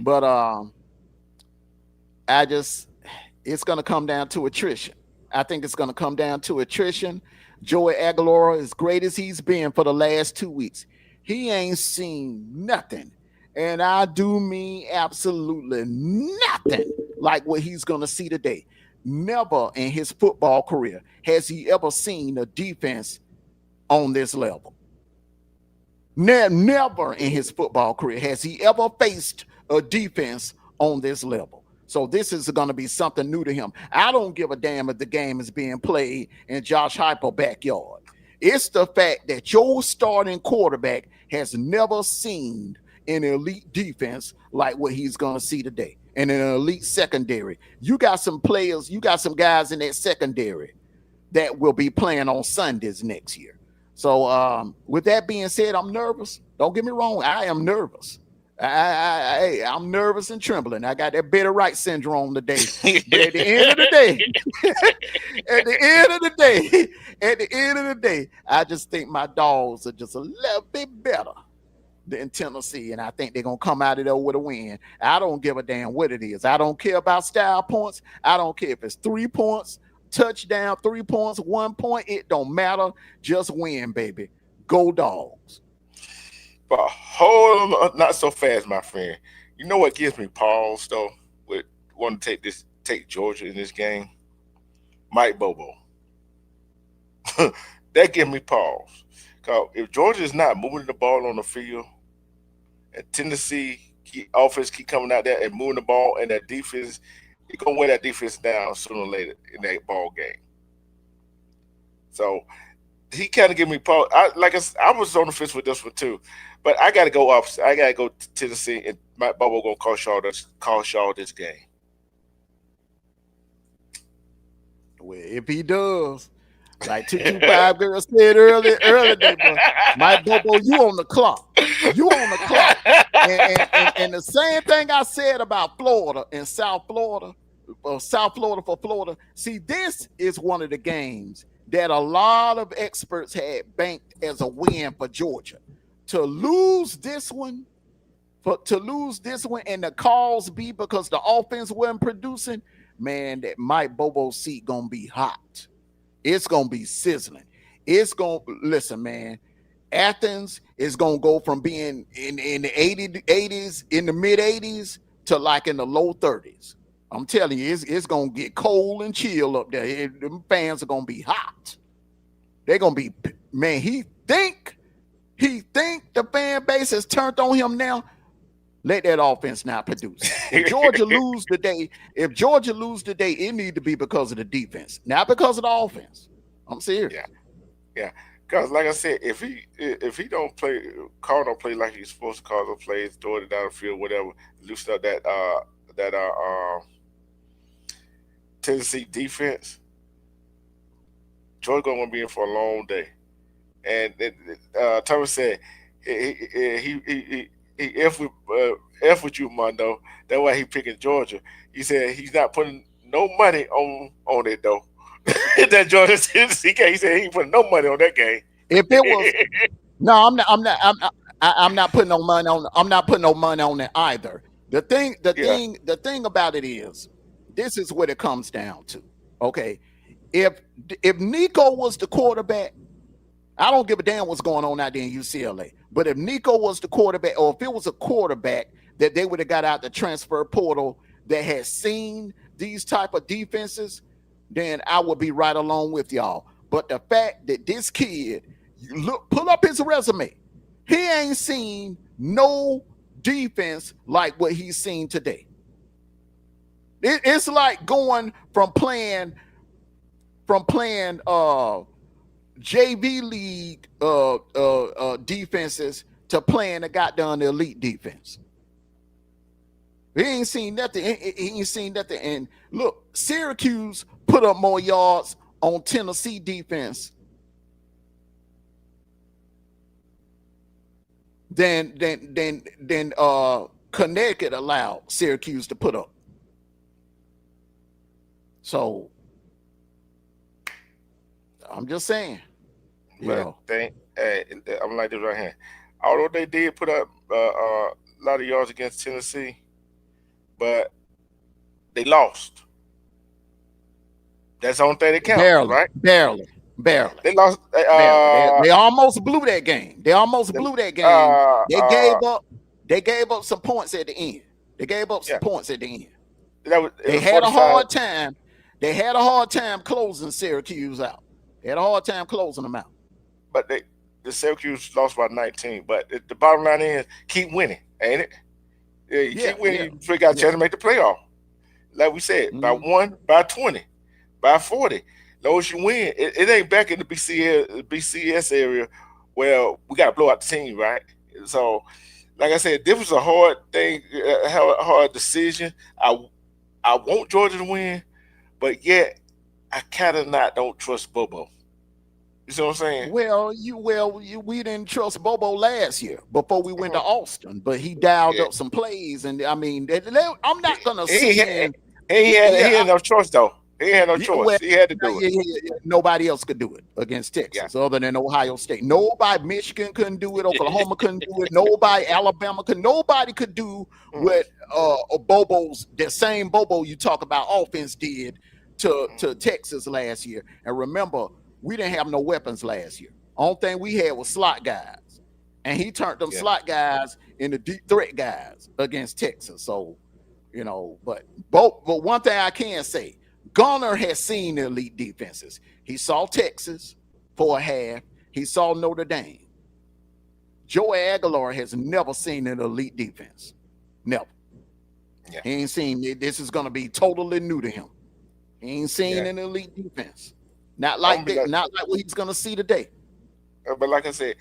But it's going to come down to attrition. I think it's going to come down to attrition. Joey Aguilar, as great as he's been for the last 2 weeks, he ain't seen nothing. And I do mean absolutely nothing like what he's going to see today. Never in his football career has he ever seen a defense on this level. Never in his football career has he ever faced a defense on this level. So this is going to be something new to him. I don't give a damn if the game is being played in Josh Heupel's backyard. It's the fact that your starting quarterback has never seen an elite defense like what he's going to see today, and an elite secondary. You got some players, you got some guys in that secondary that will be playing on Sundays next year. So with that being said, I'm nervous. Don't get me wrong. I am nervous. I'm nervous and trembling. I got that Betty Wright syndrome today. But at the end of the day, I just think my dogs are just a little bit better than Tennessee, and I think they're going to come out of there with a win. I don't give a damn what it is. I don't care about style points. I don't care if it's 3 points, touchdown, 3 points, 1 point. It don't matter. Just win, baby. Go Dogs. But hold on, not so fast, my friend. You know what gives me pause, though, with wanting to take Georgia in this game? Mike Bobo. That gives me pause. Because if Georgia is not moving the ball on the field, and Tennessee offense keep coming out there and moving the ball, and that defense, you're going to wear that defense down sooner or later in that ball game. So he kind of give me pause. I was on the fence with this one too, but I got to go opposite. I got to go to Tennessee, and Mike Bobo going to call Shaw this game. Well, if he does, like 225 girls said earlier, bro, Mike Bobo, you on the clock. You on the clock. And the same thing I said about Florida and South Florida, or South Florida for Florida. See, this is one of the games that a lot of experts had banked as a win for Georgia. To lose this one, and the cause be because the offense wasn't producing, man, that Mike Bobo seat gonna be hot. It's gonna be sizzling. It's gonna listen, man. Athens is gonna go from being in the 80s, in the mid 80s to like in the low 30s. I'm telling you, it's gonna get cold and chill up there. The fans are gonna be hot. They're gonna be, man. He think the fan base has turned on him now. Let that offense not produce. If Georgia lose today, it need to be because of the defense, not because of the offense. I'm serious. Yeah. Because like I said, if he don't play, Carl don't play like he's supposed to. Carl don't play, throw it down the field, whatever, loosen up that Tennessee defense, Georgia gonna be in for a long day. And Thomas said he F with you, Mondo. That's why he picking Georgia. He said he's not putting no money on it though. That Georgia Tennessee game. He said he ain't putting no money on that game. If it was no, I'm not putting no money on. I'm not putting no money on it either. The thing about it is, this is what it comes down to. Okay, if Nico was the quarterback, I don't give a damn what's going on out there in UCLA. But if Nico was the quarterback, or if it was a quarterback that they would have got out the transfer portal that had seen these type of defenses, then I would be right along with y'all. But the fact that this kid, pull up his resume, he ain't seen no defense like what he's seen today. It's like going from playing JV league defenses to playing a goddamn elite defense. He ain't seen nothing. He ain't seen nothing. And look, Syracuse put up more yards on Tennessee defense than Connecticut allowed Syracuse to put up. So I'm just saying. But I'm like this right here. Although they did put up a lot of yards against Tennessee, but they lost. That's the only thing that counts, right? Barely. They lost. They almost blew that game. They gave up some points at the end. They had a hard time. They had a hard time closing Syracuse out. They had a hard time closing them out. But the Syracuse lost by 19. But the bottom line is keep winning, ain't it? Yeah, keep winning. You got a chance to make the playoff. Like we said, by 1, by 20, by 40. As long as you win, it ain't back in the BCS area where we got to blow out the team, right? So, like I said, this was a hard thing, a hard decision. I want Georgia to win, but yet I kind of don't trust Bobo. You see what I'm saying? We didn't trust Bobo last year before we went to Austin, but he dialed up some plays, and I mean, I'm not gonna sit here. He had no choice though. He had no choice. Well, he had to do it. Nobody else could do it against Texas other than Ohio State. Nobody, Michigan couldn't do it. Oklahoma couldn't do it. Nobody, Alabama could. Nobody could do what the same Bobo you talk about offense did to Texas last year. And remember, we didn't have no weapons last year. Only thing we had was slot guys, and he turned them slot guys into deep threat guys against Texas. So, but one thing I can say, Garner has seen the elite defenses. He saw Texas for a half. He saw Notre Dame. Joey Aguilar has never seen an elite defense. Never. Yeah. He ain't seen it. This is going to be totally new to him. He ain't seen an elite defense. Not like that. Not like what he's going to see today. But like I said,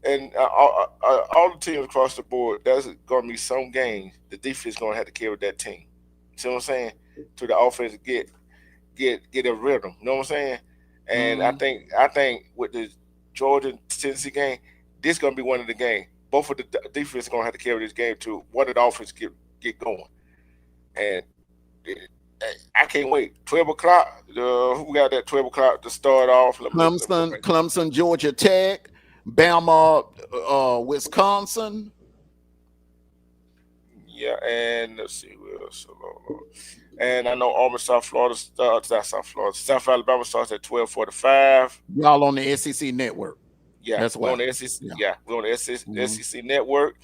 and all the teams across the board, there's going to be some games the defense is going to have to carry that team. See what I'm saying? To the offense get a rhythm. You know what I'm saying? And I think with the Georgia Tennessee game, this is gonna be one of the games. both of the defense are gonna have to carry this game to one of the offense get going. And I can't wait. 12 o'clock. Who got that 12 o'clock to start off? Let me go back. Clemson, Georgia Tech, Bama, Wisconsin. Yeah, and let's see where else. And I know Auburn, South Florida starts. That's South Florida. South Alabama starts at 12:45. Y'all on the SEC network. Yeah, That's we're why. on the SEC. Yeah. Yeah, we're on the SEC, Mhm. SEC network.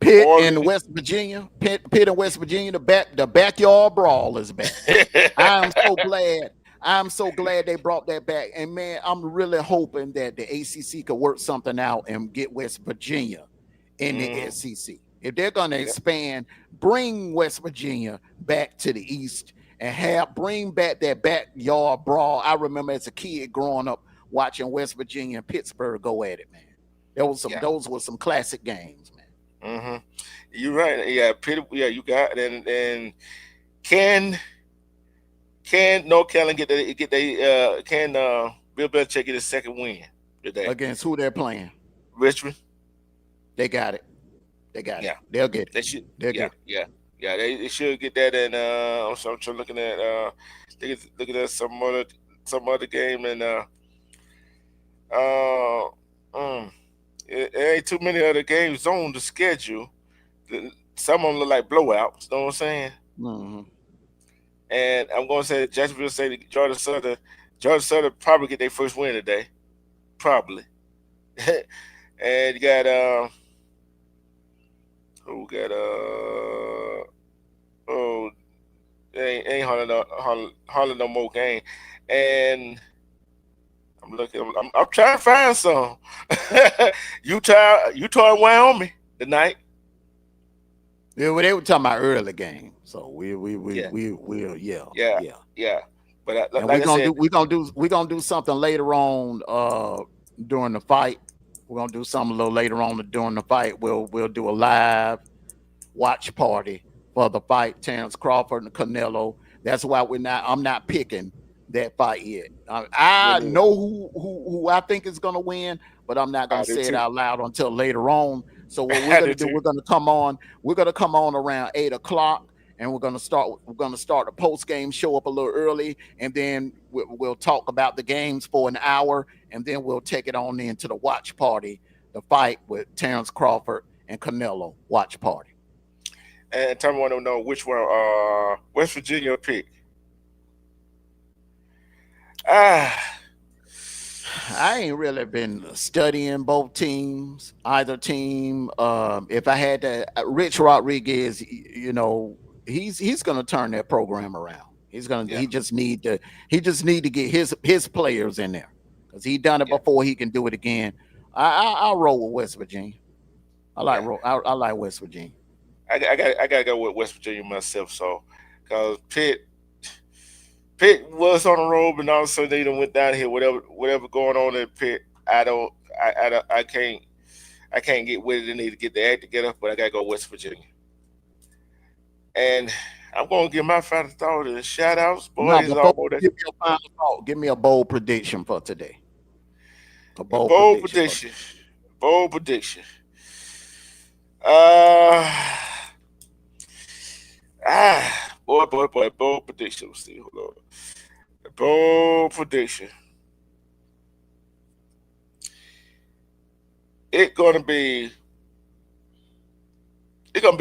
Pitt Oregon. in West Virginia. Pitt in West Virginia. The backyard brawl is back. I'm so glad. I'm so glad they brought that back. And man, I'm really hoping that the ACC could work something out and get West Virginia in the SEC. If they're going to expand, bring West Virginia back to the East and bring back that backyard brawl. I remember as a kid growing up watching West Virginia and Pittsburgh go at it, man. Those were some classic games, man. Mm-hmm. You're right. Yeah, Pitt. Yeah, you got it. And can North Carolina can Bill Belichick get his second win today Against who they're playing? Richmond? They got it. They got Yeah. it. They'll get it. They should. They'll Yeah, get it. yeah, yeah. They should get that. And I'm trying looking at looking at some other game and it ain't too many other games on the schedule. Some of them look like blowouts. You know what I'm saying? Mm-hmm. And I'm going to say Jacksonville State, Georgia Southern probably get their first win today, probably. And you got who got oh ain't hollering no more game, and I'm looking. I'm trying to find some Utah and Wyoming tonight. Yeah, well, they were talking about early game, so we'll Yeah. But And like I said, we're gonna do something later on during the fight. We're gonna do something a little later on during the fight. We'll do a live watch party for the fight, Terrence Crawford and Canelo. That's why I'm not picking that fight yet. I know who I think is gonna win, but I'm not gonna say it out loud until later on. So what we're gonna do, we're gonna come on around 8 o'clock. And we're gonna start the post game show up a little early, and then we'll talk about the games for an hour, and then we'll take it on into the watch party, the fight with Terrence Crawford and Canelo watch party. And tell me, want to know which one West Virginia pick. I ain't really been studying both teams, either team. If I had to, Rich Rodriguez, he's going to turn that program around. He just need to get his players in there because he done it before. He can do it again. I'll roll with West Virginia. I like West Virginia. I gotta go with West Virginia myself. So because Pitt was on the road, but all of a sudden they done went down here. Whatever going on in Pitt, I can't get with it. They need to get the act together, but I gotta go West Virginia. And I'm gonna give my final thought and shout outs, boys. Give me a final thought. Give me a bold prediction for today. A bold prediction. Bold prediction. Bold prediction. Let's see, hold on. Bold prediction. It's gonna be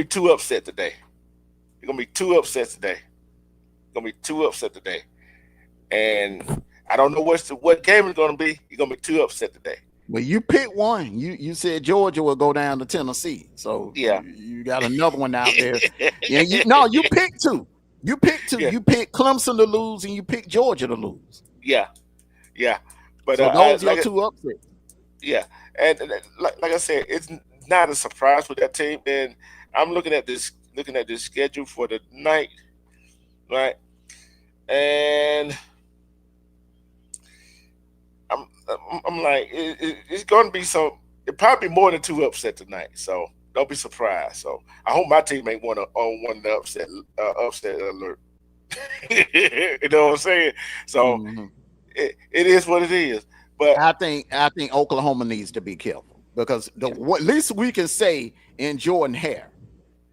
two upset today. It's gonna be two upsets today. And I don't know what game it's gonna be. It's gonna be two upset today. Well, you picked one. You said Georgia will go down to Tennessee. So yeah, you got another one out there. You picked two. You picked two. Yeah. You picked Clemson to lose, and you picked Georgia to lose. Yeah. But so those are two upsets. Yeah, and like I said, it's not a surprise with that team. And I'm looking at this schedule for the night, right? And I'm like, it's going to be it probably more than two upset tonight. So don't be surprised. So I hope my team ain't on one of the upset alert. You know what I'm saying? So it is what it is. But I think Oklahoma needs to be careful because at least we can say in Jordan Hare,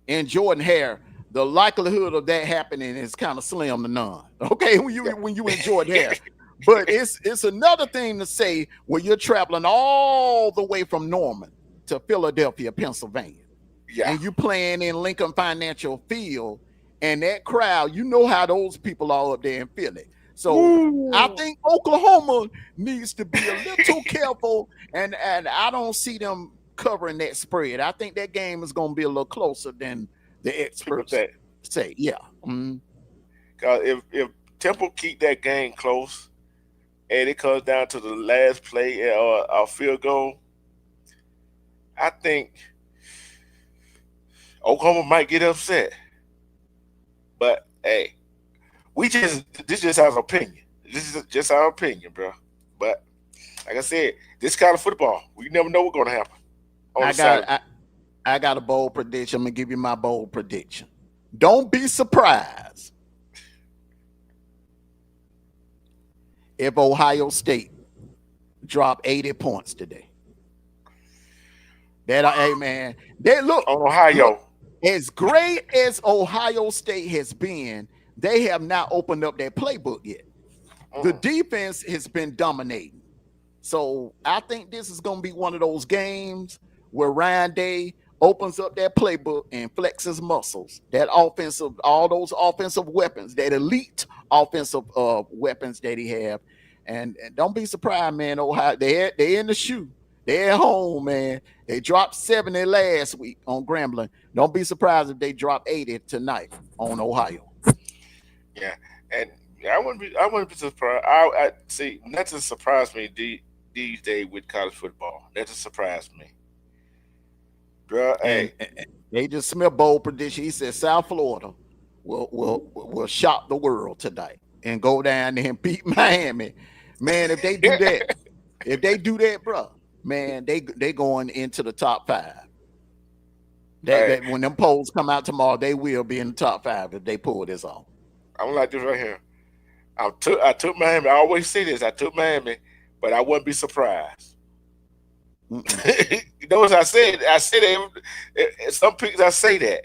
the likelihood of that happening is kind of slim to none. Okay, when you in Jordan Hare. But it's another thing to say when you're traveling all the way from Norman to Philadelphia, Pennsylvania, yeah, and you playing in Lincoln Financial Field, and that crowd, you know how those people are up there in Philly. So I Woo. think Oklahoma needs to be a little careful, and I don't see them covering that spread. I think that game is going to be a little closer than the People experts think. say. Yeah. Mm-hmm. Cause if Temple keep that game close and it comes down to the last play or a field goal, I think Oklahoma might get upset. But hey, we just this just our opinion. This is just our opinion, bro. But like I said, this kind of football, we never know what's gonna happen on I the got Saturday. I, I got a bold prediction. I'm gonna give you my bold prediction. Don't be surprised if Ohio State drop 80 points today. Hey man, they On look, Ohio. as great as Ohio State has been, they have not opened up their playbook yet. The Mm, defense has been dominating. So I think this is going to be one of those games where Ryan Day opens up that playbook and flexes muscles. That offensive, all those offensive weapons, that elite offensive weapons that he have, and don't be surprised, man. Ohio, they in the shoe. They're at home, man. They dropped 70 last week on Grambling. Don't be surprised if they drop 80 tonight on Ohio. yeah, and I wouldn't be surprised. I see nothing surprised me these days with college football. That just surprised me, bro. And Hey, they just Smith bold prediction. He said South Florida will shock the world tonight and go down there and beat Miami. Man, if they do that, bro, man, they going into the top five. That hey, that when them polls come out tomorrow, they will be in the top five if they pull this off. I'm like this right here. I took Miami. I always say this. I took Miami, but I wouldn't be surprised. Mm-mm. You know what I said? I said some picks. I say that,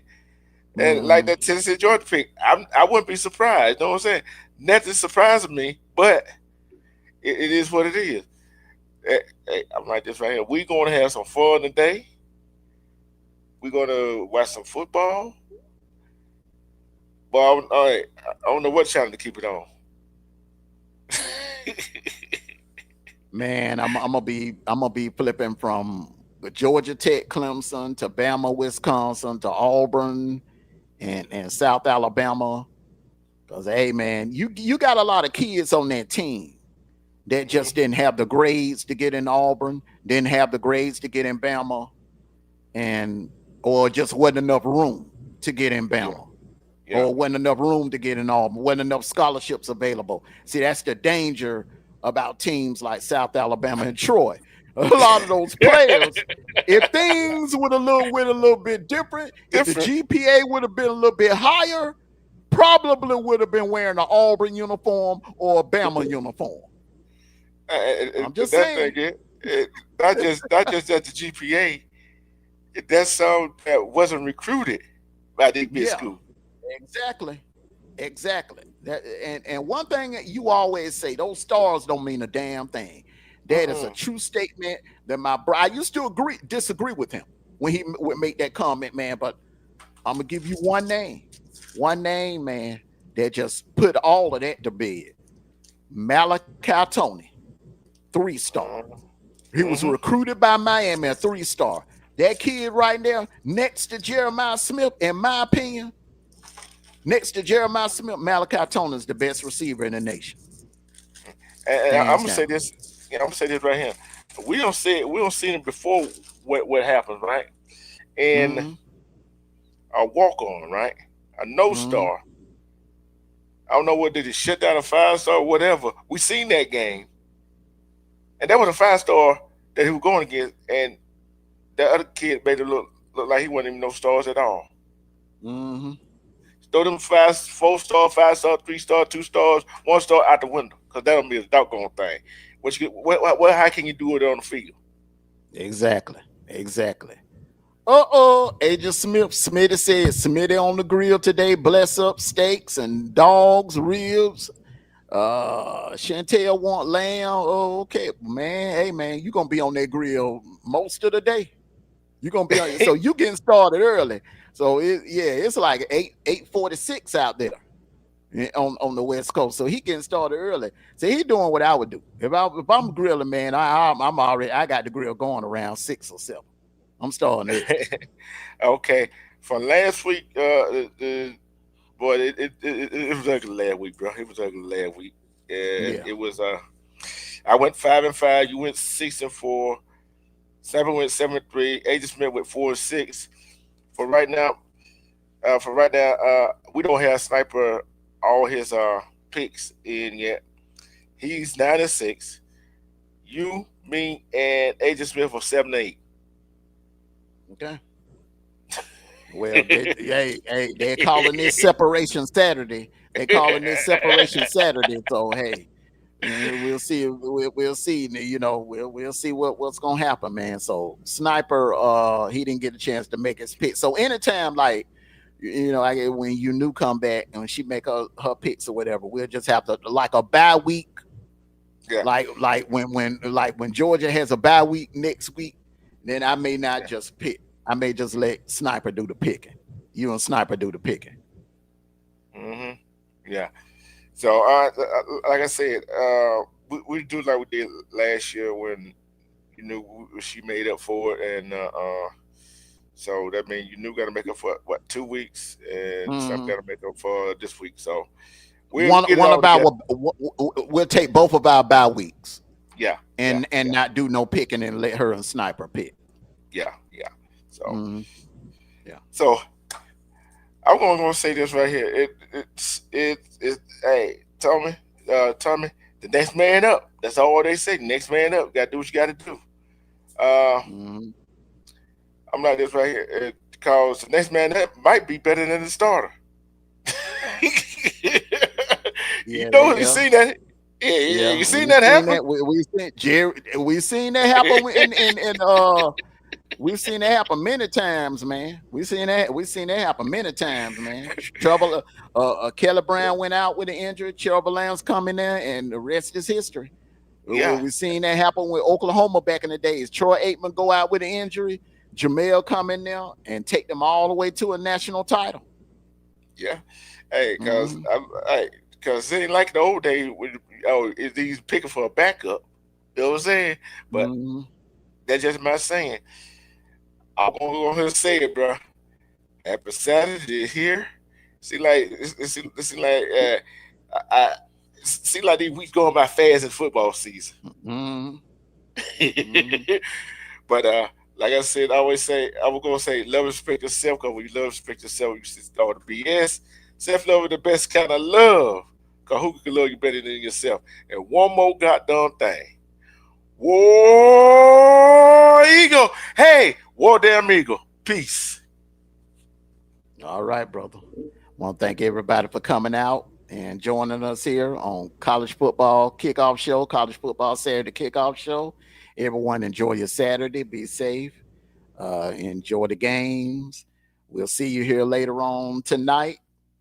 and like Mm-hmm. that Tennessee Georgia pick, I wouldn't be surprised. You know what I'm saying? Nothing surprises me, but it is what it is. Hey, I'm like this right here. We gonna have some fun today. We're gonna watch some football. But all right, I don't know what channel to keep it on. Man, I'm gonna be flipping from Georgia Tech, Clemson to Bama, Wisconsin to Auburn and South Alabama. Because hey, man, you got a lot of kids on that team that just Hmm. didn't have the grades to get in Auburn, didn't have the grades to get in Bama, and or just wasn't enough room to get in Yeah, Bama, yeah. or wasn't enough room to get in Auburn, wasn't enough scholarships available. See, that's the danger about teams like South Alabama and Troy. A lot of those players, if things would a little bit different, if the Different. GPA would have been a little bit higher, probably would have been wearing an Auburn uniform or a Bama uniform. I'm just That thing saying. is, not just at the GPA. That's some that wasn't recruited by this big Yeah, school. exactly. Exactly. And one thing that you always say, those stars don't mean a damn thing. That is a Mm-mm. true statement that my bro. I used to disagree with him when he would make that comment, man. But I'm gonna give you one name, man, that just put all of that to bed. Malachi Tony, 3 star. He was Mm-hmm. recruited by Miami, a 3 star. That kid right there, next to Jeremiah Smith, in my opinion, next to Jeremiah Smith, Malachi Tony is the best receiver in the nation, And I'm hands gonna say down. this. Yeah, I'm gonna say this right here. We don't see it before what happens, right? And Mm-hmm. a walk on, right? A no Mm-hmm. star. I don't know what did he shut down a 5 star or whatever. We seen that game, and that was a 5 star that he was going against, and the other kid made it look like he wasn't even no stars at all. Mm-hmm. throw them 4-star, 5-star, 3-star, 2 stars, 1 star out the window, because that don't be a doggone thing. How can you do it on the field? Exactly. Exactly. Uh-oh. Agent Smith. Smitty said Smitty on the grill today. Bless up steaks and dogs, ribs. Chantel want lamb. Oh, okay, man. Hey, man, you gonna be on that grill most of the day. You gonna be on. So you getting started early. So it's like 8:46 out there on the West Coast. So he getting started early. So he doing what I would do. If I'm grilling, man, I'm already. I got the grill going around 6 or 7. I'm starting early. Okay. From last week, boy, it was ugly last week, bro. It was ugly last week, and Yeah. it was I went 5-5. You went 6-4. Seven went 7-3. Agent Smith went 4-6. For right now, we don't have Sniper all his picks in yet. He's 9-6. You, me, and Agent Smith are 7-8. Okay. Well, they're calling this separation Saturday. They're calling this separation Saturday. So hey, we'll see. We'll see. We'll see what's gonna happen, man. So Sniper, he didn't get a chance to make his pick. So anytime, like when you new come back and when she make her picks or whatever, we'll just have to like a bye week, Yeah, like when Georgia has a bye week next week, then I may not yeah. just pick. I may just let Sniper do the picking. You and Sniper do the picking. hmm Yeah. So, like I said, we do like we did last year when she made up for it, and so that means you knew got to make up for what 2 weeks, and some Hmm. got to make up for this week. So we'll One get it one all of together. our we'll take both of our bye weeks Yeah, yeah, and yeah, not do no picking and let her and Sniper pick. yeah, yeah. So, Hmm. Yeah. so I'm gonna say this right here. It. Hey, Tommy, the next man up. That's all they say. Next man up. Got to do what you got to do. Uh, Hmm. I'm like this right here because the next man up might be better than the starter. Yeah. You Yeah. seen that? Yeah, yeah, Yeah. you seen We that seen happen? that. We seen Jerry. We seen that happen in we've seen that happen many times, man. We seen that happen many times, man. Trouble. Kelly Brown went out with an injury. Trouble Lamb's coming there, and the rest is history. Yeah, We seen that happen with Oklahoma back in the days. Troy Aikman go out with an injury. Jamel come in there and take them all the way to a national title. yeah. Hey, cause Hmm. cause it ain't like the old days when he's picking for a backup. You know what I'm saying? But Hmm. that's just my saying. I'm gonna go ahead and say it, bro. Happy Saturday here. See, like it seem like I see like these weeks going by fast in football season. Hmm. Hmm. But like I said, I always say I was gonna say love and respect yourself because when you love and respect yourself, you should start the BS. Self love is the best kind of love. Cause who can love you better than yourself? And one more goddamn thing. War Eagle. Hey, War Damn Eagle. Peace. All right, brother. Want to thank everybody for coming out and joining us here on College Football Kickoff Show, College Football Saturday Kickoff Show. Everyone enjoy your Saturday. Be safe. Enjoy the games. We'll see you here later on tonight.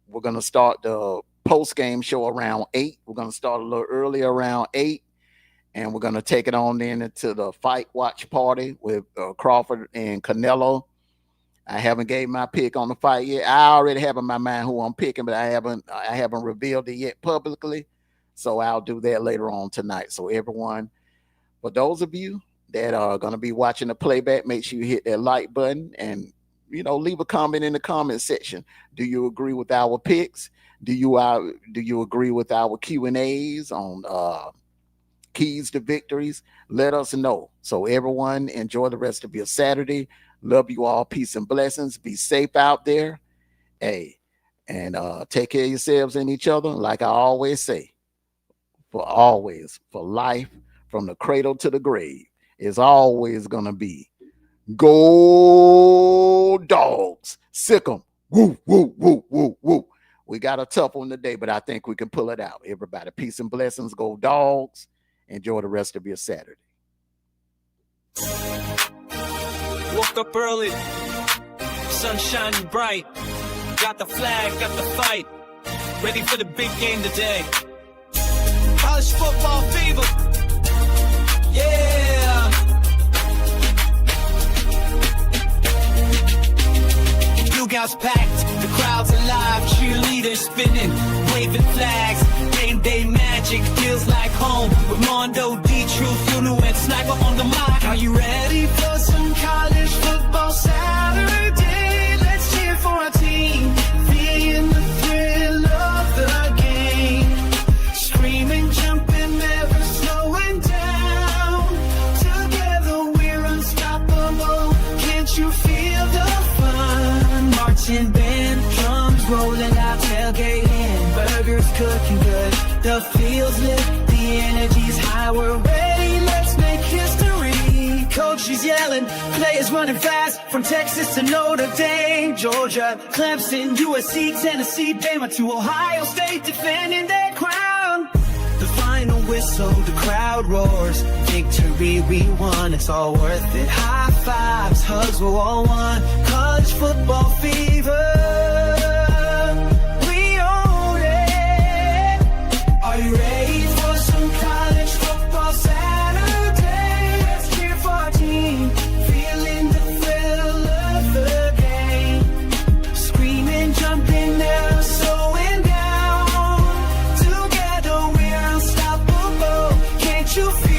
We're going to start the post game show around 8. We're going to start a little early around 8. And we're going to take it on then into the fight watch party with Crawford and Canelo. I haven't gave my pick on the fight yet. I already have in my mind who I'm picking, but I haven't revealed it yet publicly. So I'll do that later on tonight. So everyone, for those of you that are going to be watching the playback, make sure you hit that like button and leave a comment in the comment section. Do you agree with our picks? Do you agree with our Q&As on keys to victories? Let us know. So everyone, enjoy the rest of your Saturday. Love you all. Peace and blessings. Be safe out there. Hey, and take care of yourselves and each other. Like I always say, for life, from the cradle to the grave, is always gonna be go dogs. Sick 'em. Woo, woo, woo, woo, woo. We got a tough one today, but I think we can pull it out. Everybody, peace and blessings. Go Dogs. Enjoy the rest of your Saturday. Woke up early, sun shining bright. Got the flag, got the fight. Ready for the big game today. College football fever. Yeah. Dugouts packed, the crowd's alive. Cheerleaders spinning, waving flags. Game day magic feels like home. With Amondo, Truth, UKnew, and Sniper on the mic. Are you ready for some college football Saturday? Let's cheer for our team. Feeling the thrill of the game. Screaming, jumping, never slowing down. Together we're unstoppable. Can't you feel the fun? Marching band, drums rolling out, tailgating. Burgers cooking good. The field's lit, the energy's high. We're ready, let's make history. Coaches yelling, players running fast. From Texas to Notre Dame, Georgia, Clemson, USC, Tennessee, Bama to Ohio State, defending their crown. The final whistle, the crowd roars. Victory we won, it's all worth it. High fives, hugs, we're all one. College football fever. We own it. Are you ready for some college football Saturday? Let's cheer for our team. Feeling the thrill of the game. Screaming, jumping, never slowing down. Together we're unstoppable. Can't you feel